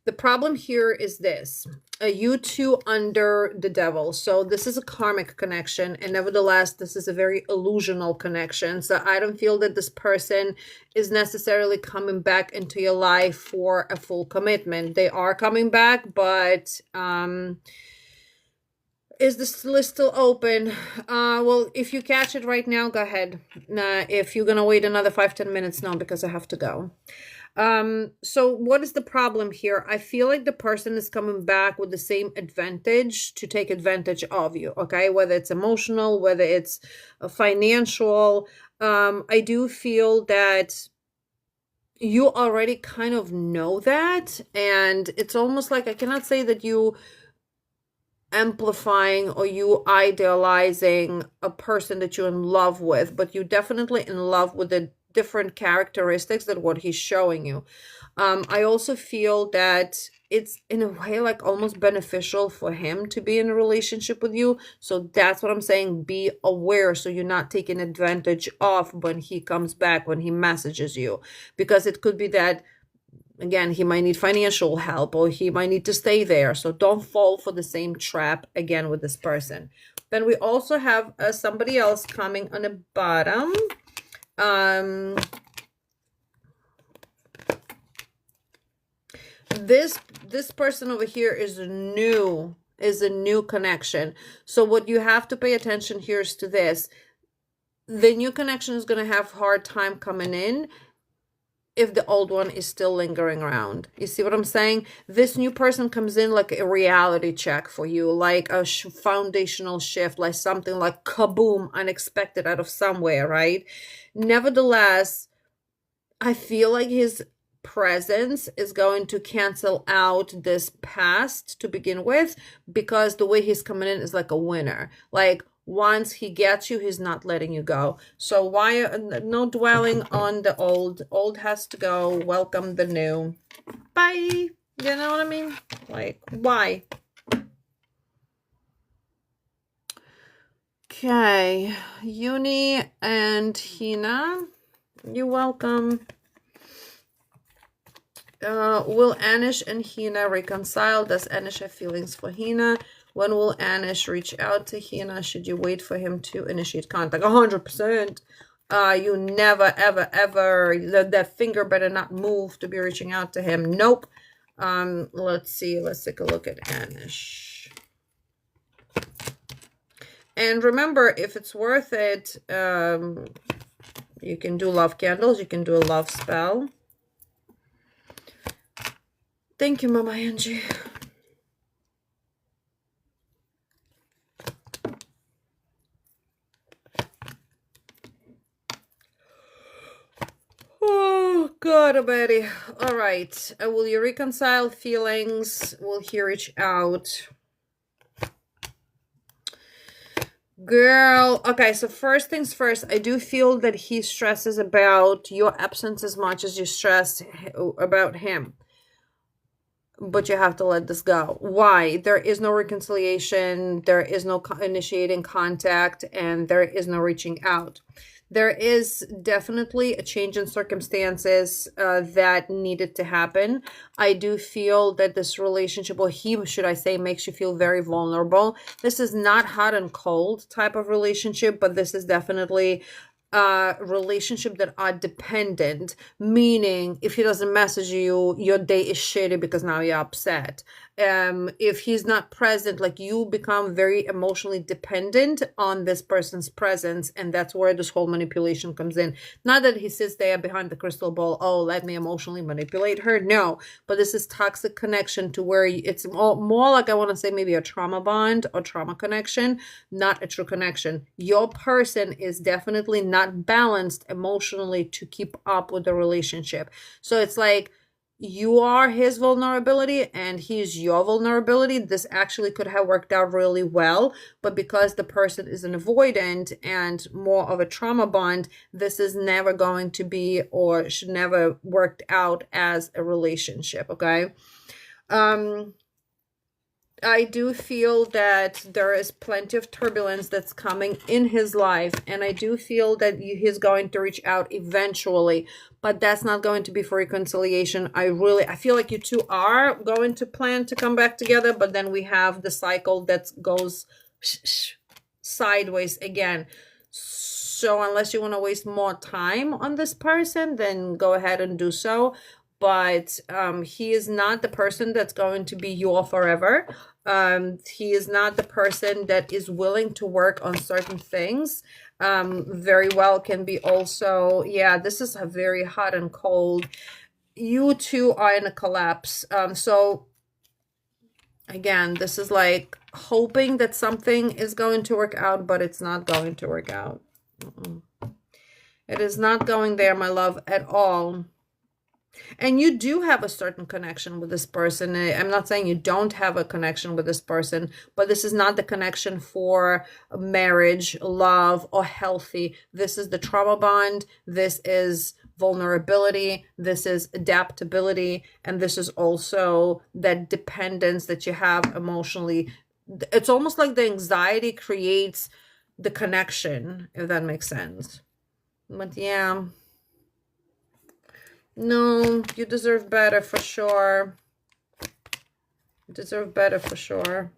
The problem here is this. You two under the devil. So this is a karmic connection, and nevertheless, this is a very illusional connection. So I don't feel that this person is necessarily coming back into your life for a full commitment. They are coming back, but is this list still open? Well, if you catch it right now, go ahead. If you're gonna wait another 5-10 minutes, no, because I have to go. So what is the problem here? I feel like the person is coming back with the same advantage to take advantage of you, okay? Whether it's emotional, whether it's financial. I do feel that you already kind of know that, and it's almost like, I cannot say that you amplifying or you idealizing a person that you're in love with, but you're definitely in love with the different characteristics than what he's showing you. I also feel that it's in a way like almost beneficial for him to be in a relationship with you. So that's what I'm saying. Be aware so you're not taking advantage of when he comes back, when he messages you, because it could be that, again, he might need financial help or he might need to stay there. So don't fall for the same trap again with this person. Then we also have somebody else coming on the bottom. This person over here is a new connection. So what you have to pay attention here is to this. The new connection is going to have hard time coming in if the old one is still lingering around. You see what I'm saying? This new person comes in like a reality check for you, like a foundational shift, like something like kaboom, unexpected out of somewhere, right? Nevertheless, I feel like his presence is going to cancel out this past to begin with, because the way he's coming in is like a winner. Like, once he gets you, he's not letting you go. So why no dwelling on the old? Old has to go. Welcome the new. Bye. You know what I mean? Like, why? Okay. Uni and Hina, you're welcome. Will Anish and Hina reconcile? Does Anish have feelings for Hina? When will Anish reach out to Hina? Should you wait for him to initiate contact? 100%. You never, ever, ever, that finger better not move to be reaching out to him. Nope. Let's see. Let's take a look at Anish. And remember, if it's worth it, you can do love candles. You can do a love spell. Thank you, Mama Angie. Oh, God almighty. All right. Will you reconcile feelings? Will he reach out? Girl. Okay, so first things first, I do feel that he stresses about your absence as much as you stress about him. But you have to let this go. Why? There is no reconciliation. There is no initiating contact, and there is no reaching out. There is definitely a change in circumstances that needed to happen. I do feel that this relationship, or he, should I say, makes you feel very vulnerable. This is not hot and cold type of relationship, but this is definitely relationship that are dependent, meaning if he doesn't message you, your day is shitty because now you're upset. If he's not present, like, you become very emotionally dependent on this person's presence, and that's where this whole manipulation comes in. Not that he sits there behind the crystal ball, oh, let me emotionally manipulate her. No, but this is toxic connection to where it's more like, I want to say, maybe a trauma bond or trauma connection, not a true connection. Your person is definitely not balanced emotionally to keep up with the relationship. So it's like, you are his vulnerability and he's your vulnerability. This actually could have worked out really well, but because the person is an avoidant and more of a trauma bond, this is never going to be, or should never worked out as a relationship. Okay. I do feel that there is plenty of turbulence that's coming in his life, and I do feel that he's going to reach out eventually, but that's not going to be for reconciliation. I feel like you two are going to plan to come back together, but then we have the cycle that goes sideways again. So unless you want to waste more time on this person, then go ahead and do so. But he is not the person that's going to be your forever. He is not the person that is willing to work on certain things. Very well can be also, yeah, this is a very hot and cold. You two are in a collapse. So again, this is like hoping that something is going to work out, but it's not going to work out. It is not going there, my love, at all. And you do have a certain connection with this person. I'm not saying you don't have a connection with this person, but this is not the connection for marriage, love, or healthy. This is the trauma bond. This is vulnerability. This is adaptability. And this is also that dependence that you have emotionally. It's almost like the anxiety creates the connection, if that makes sense. But yeah. No, you deserve better for sure. You deserve better for sure.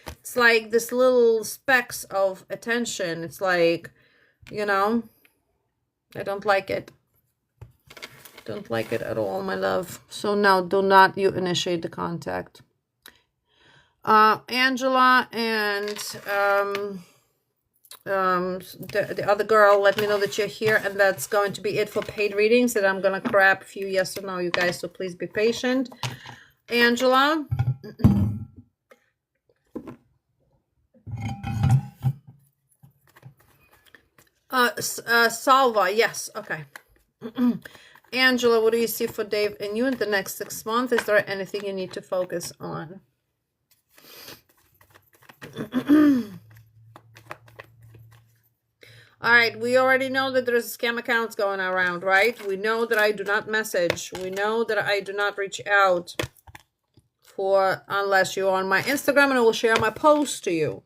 It's like this little specks of attention. It's like, you know, I don't like it. Don't like it at all, my love. So no, do not you initiate the contact. Angela and the other girl, let me know that you're here, and that's going to be it for paid readings. And I'm gonna grab a few yes or no, you guys, so please be patient. Angela. Salva, yes, okay. Angela, what do you see for Dave and you in the next 6 months? Is there anything you need to focus on? All right, we already know that there's scam accounts going around, right? We know that I do not message. We know that I do not reach out unless you're on my Instagram, and I will share my post to you.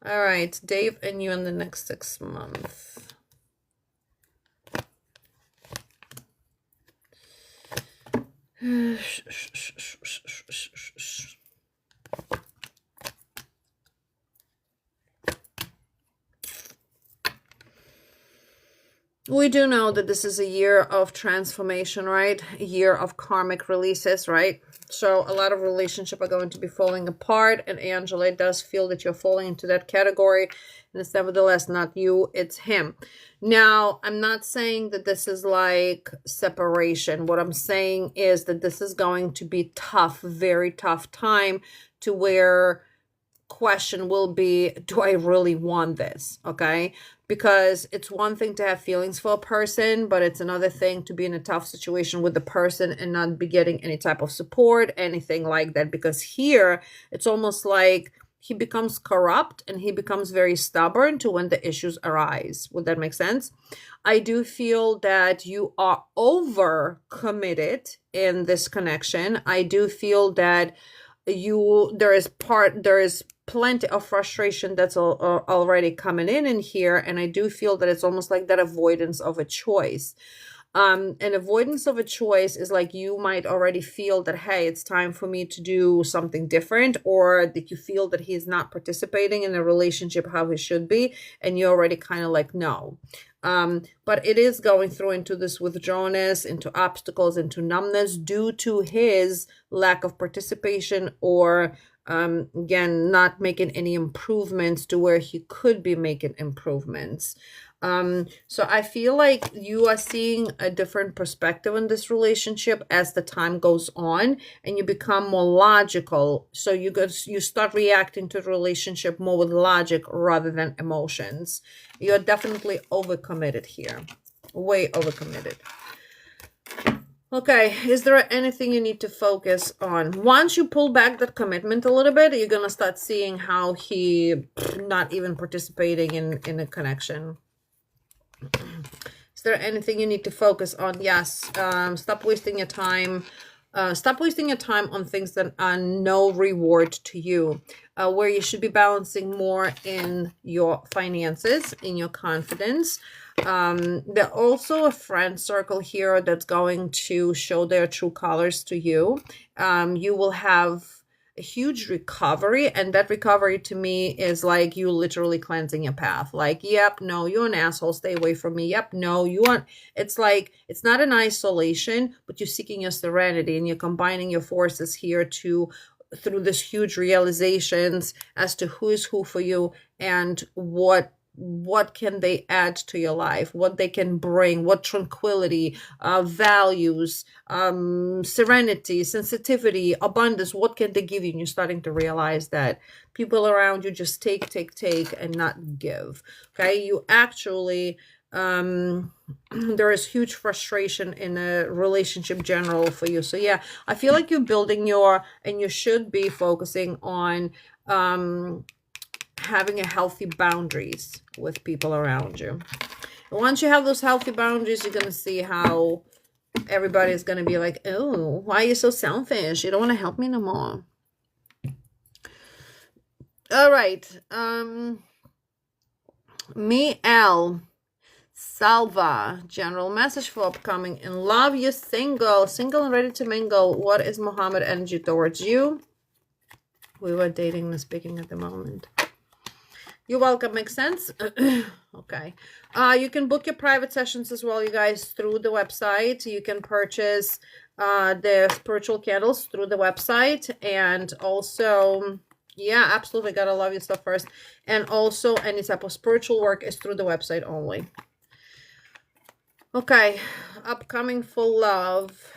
All right, Dave and you in the next 6 months. We do know that this is a year of transformation, right? A year of karmic releases, right? So a lot of relationships are going to be falling apart, and Angela, it does feel that you're falling into that category, and it's nevertheless not you, it's him. Now, I'm not saying that this is like separation. What I'm saying is that this is going to be tough, very tough time, to where question will be, do I really want this? Okay, because it's one thing to have feelings for a person, but it's another thing to be in a tough situation with the person and not be getting any type of support, anything like that. Because here it's almost like he becomes corrupt and he becomes very stubborn to when the issues arise. Would that make sense? I do feel that you are over committed in this connection. I do feel that there is plenty of frustration that's already coming in here, and I do feel that it's almost like that avoidance of a choice. An avoidance of a choice is like you might already feel that, hey, it's time for me to do something different, or that you feel that he's not participating in a relationship how he should be, and you're already kind of like, no. But it is going through into this withdrawnness, into obstacles, into numbness due to his lack of participation, or again, not making any improvements to where he could be making improvements. So I feel like you are seeing a different perspective in this relationship as the time goes on, and you become more logical. So you start reacting to the relationship more with logic rather than emotions. You're definitely overcommitted here. Way overcommitted. Okay, is there anything you need to focus on? Once you pull back that commitment a little bit, you're going to start seeing how he not even participating in a connection. Is there anything you need to focus on? Yes. Stop wasting your time. Stop wasting your time on things that are no reward to you, where you should be balancing more in your finances, in your confidence. There's also a friend circle here that's going to show their true colors to you. You will have a huge recovery, and that recovery to me is like you literally cleansing your path. Like, yep, no, you're an asshole, stay away from me. Yep, no, you want, it's like, it's not an isolation, but you're seeking your serenity, and you're combining your forces here through this huge realizations as to who is who for you, and what can they add to your life, what they can bring, what tranquility, values, serenity, sensitivity, abundance, what can they give you? And you're starting to realize that people around you just take and not give. Okay, you actually there is huge frustration in a relationship general for you. So yeah, I feel like you're building and you should be focusing on having a healthy boundaries with people around you. And once you have those healthy boundaries, you're going to see how everybody's going to be like, oh, why are you so selfish? You don't want to help me no more. All right. Miel Salva, general message for upcoming in love. You're single and ready to mingle. What is Muhammad energy towards you? We were dating and speaking at the moment. You're welcome. Makes sense. Okay. You can book your private sessions as well, you guys, through the website. You can purchase the spiritual candles through the website, and also, yeah, absolutely, gotta love your stuff first. And also, any type of spiritual work is through the website only. Okay, upcoming for love.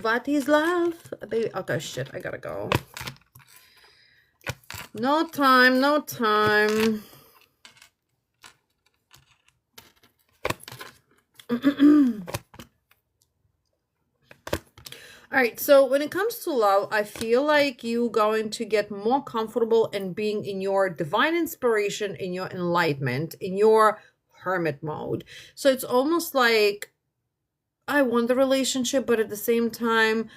What is love, baby? Okay, shit, I gotta go. No time. All right, so when it comes to love, I feel like you're going to get more comfortable in being in your divine inspiration, in your enlightenment, in your hermit mode. So it's almost like, I want the relationship, but at the same time,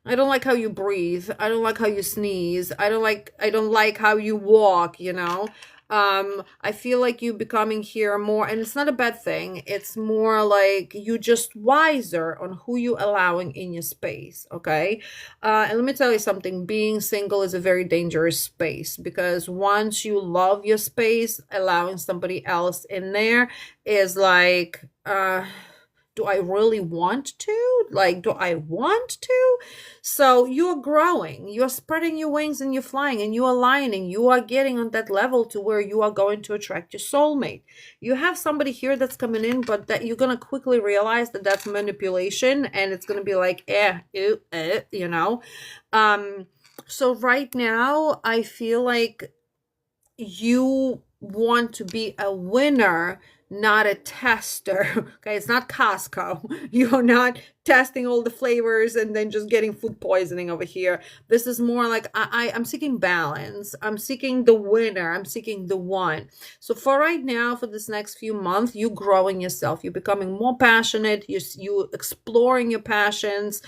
I don't like how you breathe. I don't like how you sneeze. I don't like how you walk, you know. I feel like you becoming here more, and it's not a bad thing. It's more like you just wiser on who you allowing in your space, okay? And let me tell you something, being single is a very dangerous space, because once you love your space, allowing somebody else in there is like, do I really want to? Like, do I want to? So you're growing, you're spreading your wings, and you're flying, and you're aligning. You are getting on that level to where you are going to attract your soulmate. You have somebody here that's coming in, but that you're going to quickly realize that that's manipulation, and it's going to be like, you know. So right now, I feel like you want to be a winner not a tester. Okay, it's not Costco. You're not testing all the flavors and then just getting food poisoning over here. This is more like I'm seeking balance. I'm seeking the winner. I'm seeking the one. So for right now, for this next few months, you growing yourself. You're becoming more passionate. You exploring your passions.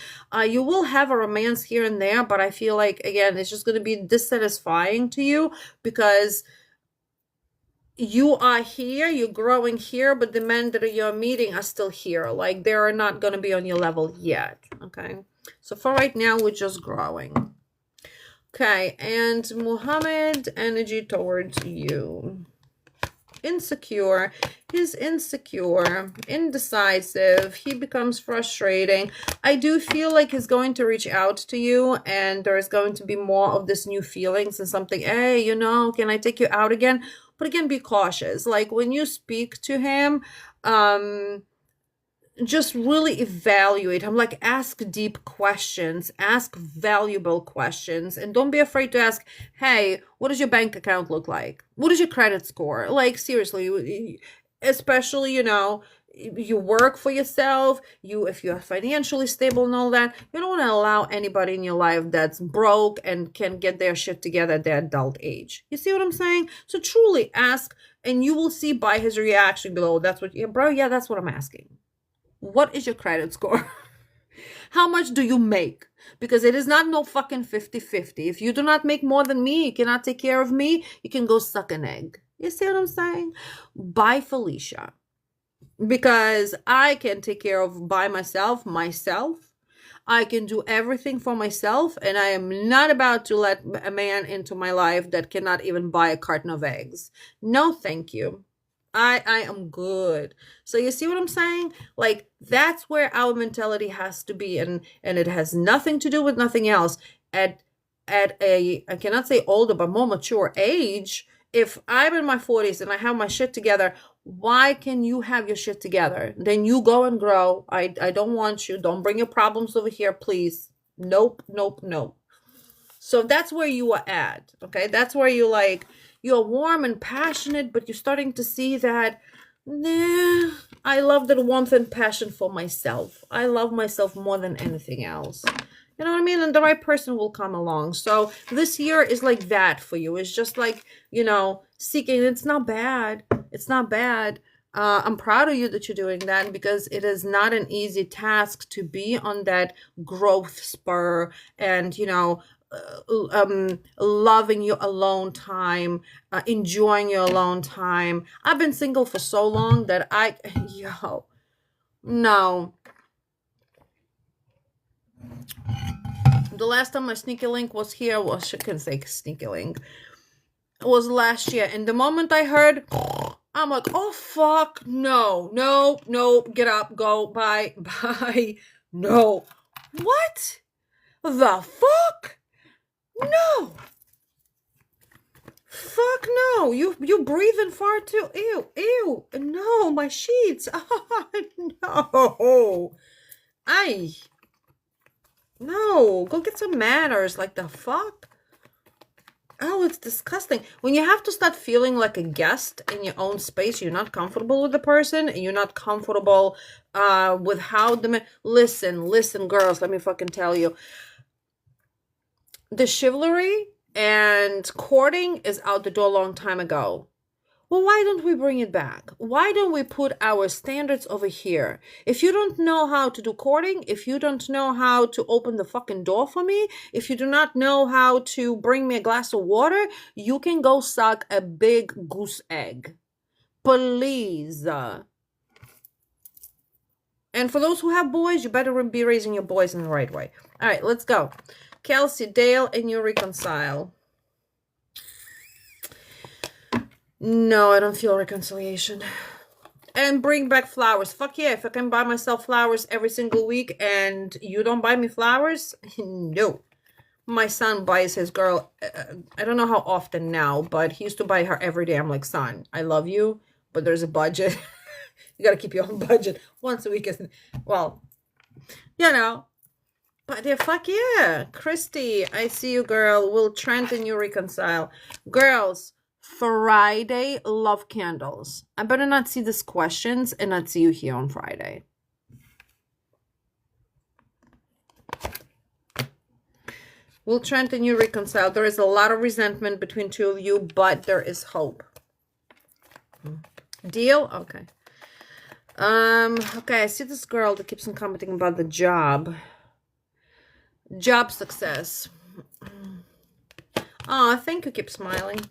You will have a romance here and there, but I feel like, again, it's just going to be dissatisfying to you because you are here, you're growing here, but the men that you're meeting are still here. Like, they're not going to be on your level yet. Okay. So for right now, we're just growing. Okay. And Muhammad, energy towards you. Insecure. He's insecure, indecisive. He becomes frustrating. I do feel like he's going to reach out to you and there's going to be more of this new feelings and something. Hey, you know, can I take you out again? But again, be cautious. Like when you speak to him, just really evaluate him. Like ask deep questions, ask valuable questions, and don't be afraid to ask, hey, what does your bank account look like? What is your credit score? Like seriously, especially, you know, you work for yourself, if you're financially stable and all that, you don't want to allow anybody in your life that's broke and can get their shit together at their adult age. You see what I'm saying? So truly ask, and you will see by his reaction below, that's what, yeah, bro, yeah, that's what I'm asking. What is your credit score? How much do you make? Because it is not no fucking 50-50. If you do not make more than me, you cannot take care of me, you can go suck an egg. You see what I'm saying? Bye, Felicia. Because I can take care of by myself. I can do everything for myself, and I am not about to let a man into my life that cannot even buy a carton of eggs. No, thank you. I am good. So you see what I'm saying? Like, that's where our mentality has to be, and it has nothing to do with nothing else. At a, I cannot say older, but more mature age, if I'm in my 40s and I have my shit together, why can you have your shit together? Then you go and grow. I don't want you. Don't bring your problems over here, please. Nope, nope, nope. So that's where you are at, okay? That's where you like, you're warm and passionate, but you're starting to see that, nah, I love that warmth and passion for myself. I love myself more than anything else. You know what I mean? And the right person will come along. So this year is like that for you. It's just like, you know, seeking. It's not bad. It's not bad. I'm proud of you that you're doing that, because it is not an easy task to be on that growth spur and, you know, loving your alone time, enjoying your alone time. I've been single for so long that no. The last time my sneaky link was here was, I can say sneaky link, it was last year. And the moment I heard, I'm like, oh fuck, no, get up, go, bye, no. What the fuck? No. Fuck no. You breathing far too. Ew. No, my sheets. Oh, no. No, go get some manners. Like, the fuck? Oh, it's disgusting. When you have to start feeling like a guest in your own space, you're not comfortable with the person, and you're not comfortable with how the listen, girls, let me fucking tell you. The chivalry and courting is out the door a long time ago. Well, why don't we bring it back? Why don't we put our standards over here? If you don't know how to do courting, if you don't know how to open the fucking door for me, if you do not know how to bring me a glass of water, you can go suck a big goose egg. Please. And for those who have boys, you better be raising your boys in the right way. All right, let's go. Kelsey, Dale, and you reconcile. No, I don't feel reconciliation. And bring back flowers. Fuck yeah, if I can buy myself flowers every single week and you don't buy me flowers, no. My son buys his girl, I don't know how often now, but he used to buy her every day. I'm like, son, I love you, but there's a budget. You got to keep your own budget. Once a week isn't, well, you know. But yeah, fuck yeah. Christy, I see you, girl. Will Trent and you reconcile? Girls, Friday, love candles. I better not see these questions and not see you here on Friday. Will Trent and you reconcile? There is a lot of resentment between two of you, but there is hope. Deal? Okay. Okay, I see this girl that keeps on commenting about the job. Job success. Oh, thank you. Keep smiling.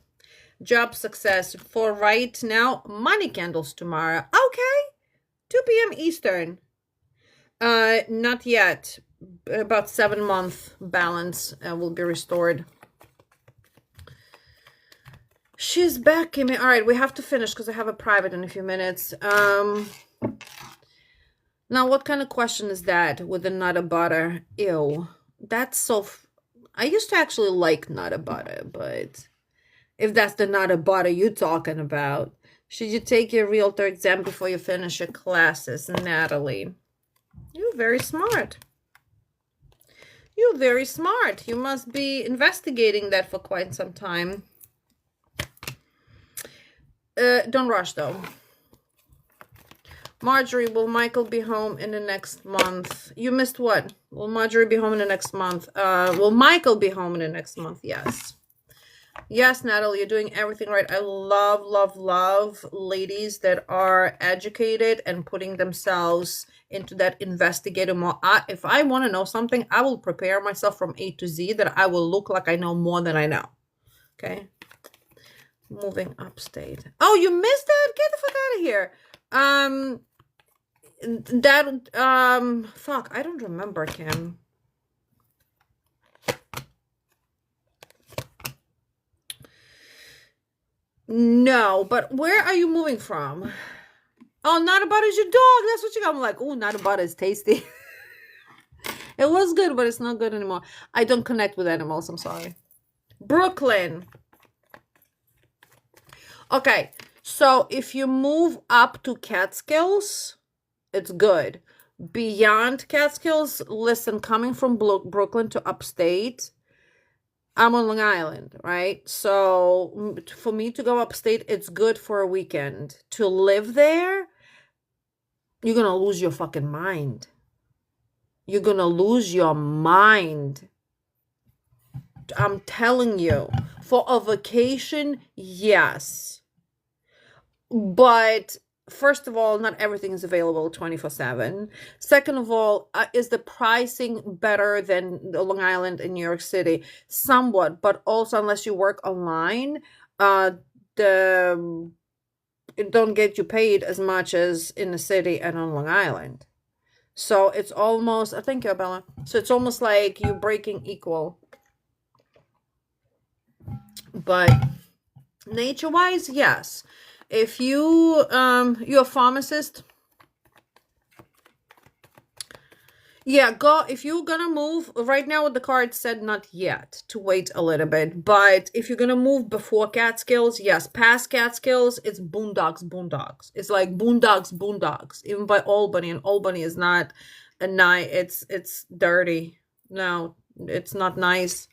Job success for right now. Money candles tomorrow. Okay. 2 p.m. Eastern. Not yet. About 7-month balance will be restored. She's back, Kimmy. All right, we have to finish because I have a private in a few minutes. Now, what kind of question is that with the nut of butter? Ew. That's so... I used to actually like nut of butter, but if that's the nut of butter you're talking about, should you take your realtor exam before you finish your classes, Natalie? You're very smart. You're very smart. You must be investigating that for quite some time. Don't rush, though. Marjorie, will Michael be home in the next month? You missed what? Will Marjorie be home in the next month? Will Michael be home in the next month? Yes. Yes, Natalie, you're doing everything right. I love, love, love ladies that are educated and putting themselves into that investigative mode. If I want to know something, I will prepare myself from A to Z that I will look like I know more than I know. Okay. Moving upstate. Oh, you missed that? Get the fuck out of here. Fuck, I don't remember, Kim. No, but where are you moving from? Oh, not about is your dog. That's what you got. I'm like, oh, not about is tasty. It was good, but it's not good anymore. I don't connect with animals. I'm sorry. Brooklyn. Okay, so if you move up to Catskills, it's good. Beyond Catskills, listen, coming from Brooklyn to upstate, I'm on Long Island, right? So for me to go upstate, it's good for a weekend. To live there, you're going to lose your fucking mind. You're going to lose your mind. I'm telling you, for a vacation, yes. But first of all, not everything is available 24/7. Second of all, is the pricing better than Long Island in New York City? Somewhat, but also unless you work online, it don't get you paid as much as in the city and on Long Island. So it's almost, thank you, Bella. So it's almost like you're breaking equal. But nature-wise, yes. If you're a pharmacist, yeah, go. If you're gonna move right now, with the card said not yet, to wait a little bit. But if you're gonna move before Catskills, yes. Past Catskills, it's boondocks. It's like boondocks. Even by Albany, and Albany is not a nice. It's dirty. No, it's not nice.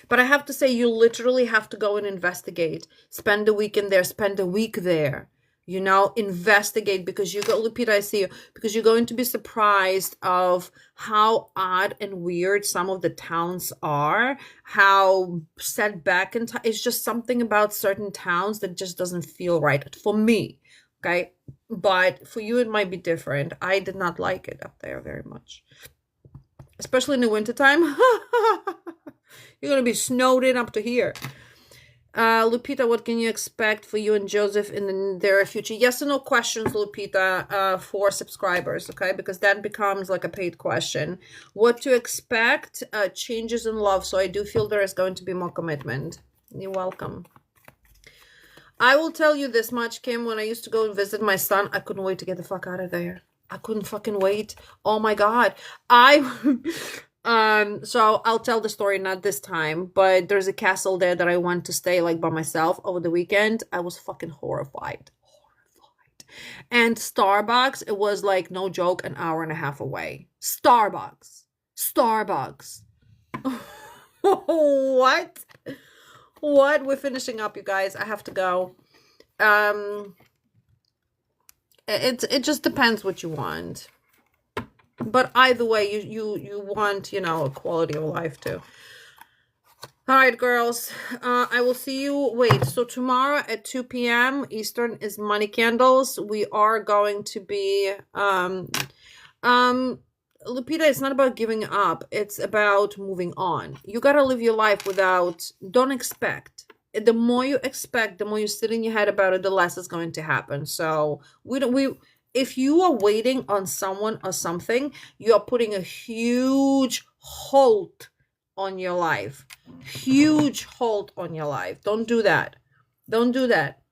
But I have to say, you literally have to go and investigate. Spend a week in there. Spend a week there. You know, investigate, because you go, Lupita, I see you, because you're going to be surprised of how odd and weird some of the towns are, how set back in time. It's just something about certain towns that just doesn't feel right for me. Okay. But for you, it might be different. I did not like it up there very much, especially in the wintertime. You're going to be snowed in up to here. Lupita, what can you expect for you and Joseph in the near future? Yes or no questions, Lupita, for subscribers, okay? Because that becomes like a paid question. What to expect? Changes in love. So I do feel there is going to be more commitment. You're welcome. I will tell you this much, Kim. When I used to go and visit my son, I couldn't wait to get the fuck out of there. I couldn't fucking wait. Oh my God. So I'll tell the story not this time, but there's a castle there that I went to stay like by myself over the weekend. I was fucking horrified. And Starbucks, it was like, no joke, an hour and a half away. Starbucks. What? What? We're finishing up, you guys. I have to go. It just depends what you want. But either way, you want, you know, a quality of life too. All right, girls. I will see you. Wait, so tomorrow at 2 p.m. Eastern is Money Candles. We are going to be Lupita, it's not about giving up. It's about moving on. You got to live your life without, don't expect. The more you expect, the more you sit in your head about it, the less is going to happen. So if you are waiting on someone or something, you are putting a huge hold on your life. Huge hold on your life. Don't do that. Don't do that.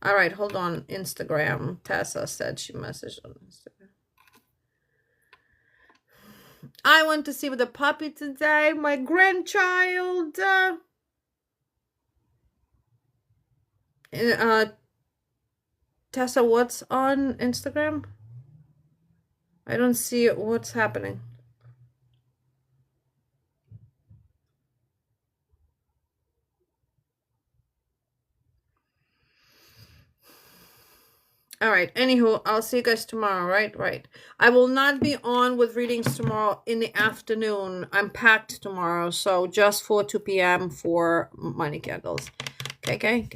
All right, hold on. Instagram. Tessa said she messaged on Instagram. I went to see with the puppy today, my grandchild. Tessa, what's on Instagram? I don't see what's happening. All right. Anywho, I'll see you guys tomorrow, right? Right. I will not be on with readings tomorrow in the afternoon. I'm packed tomorrow, so just for 2 p.m. for Money Candles. Okay.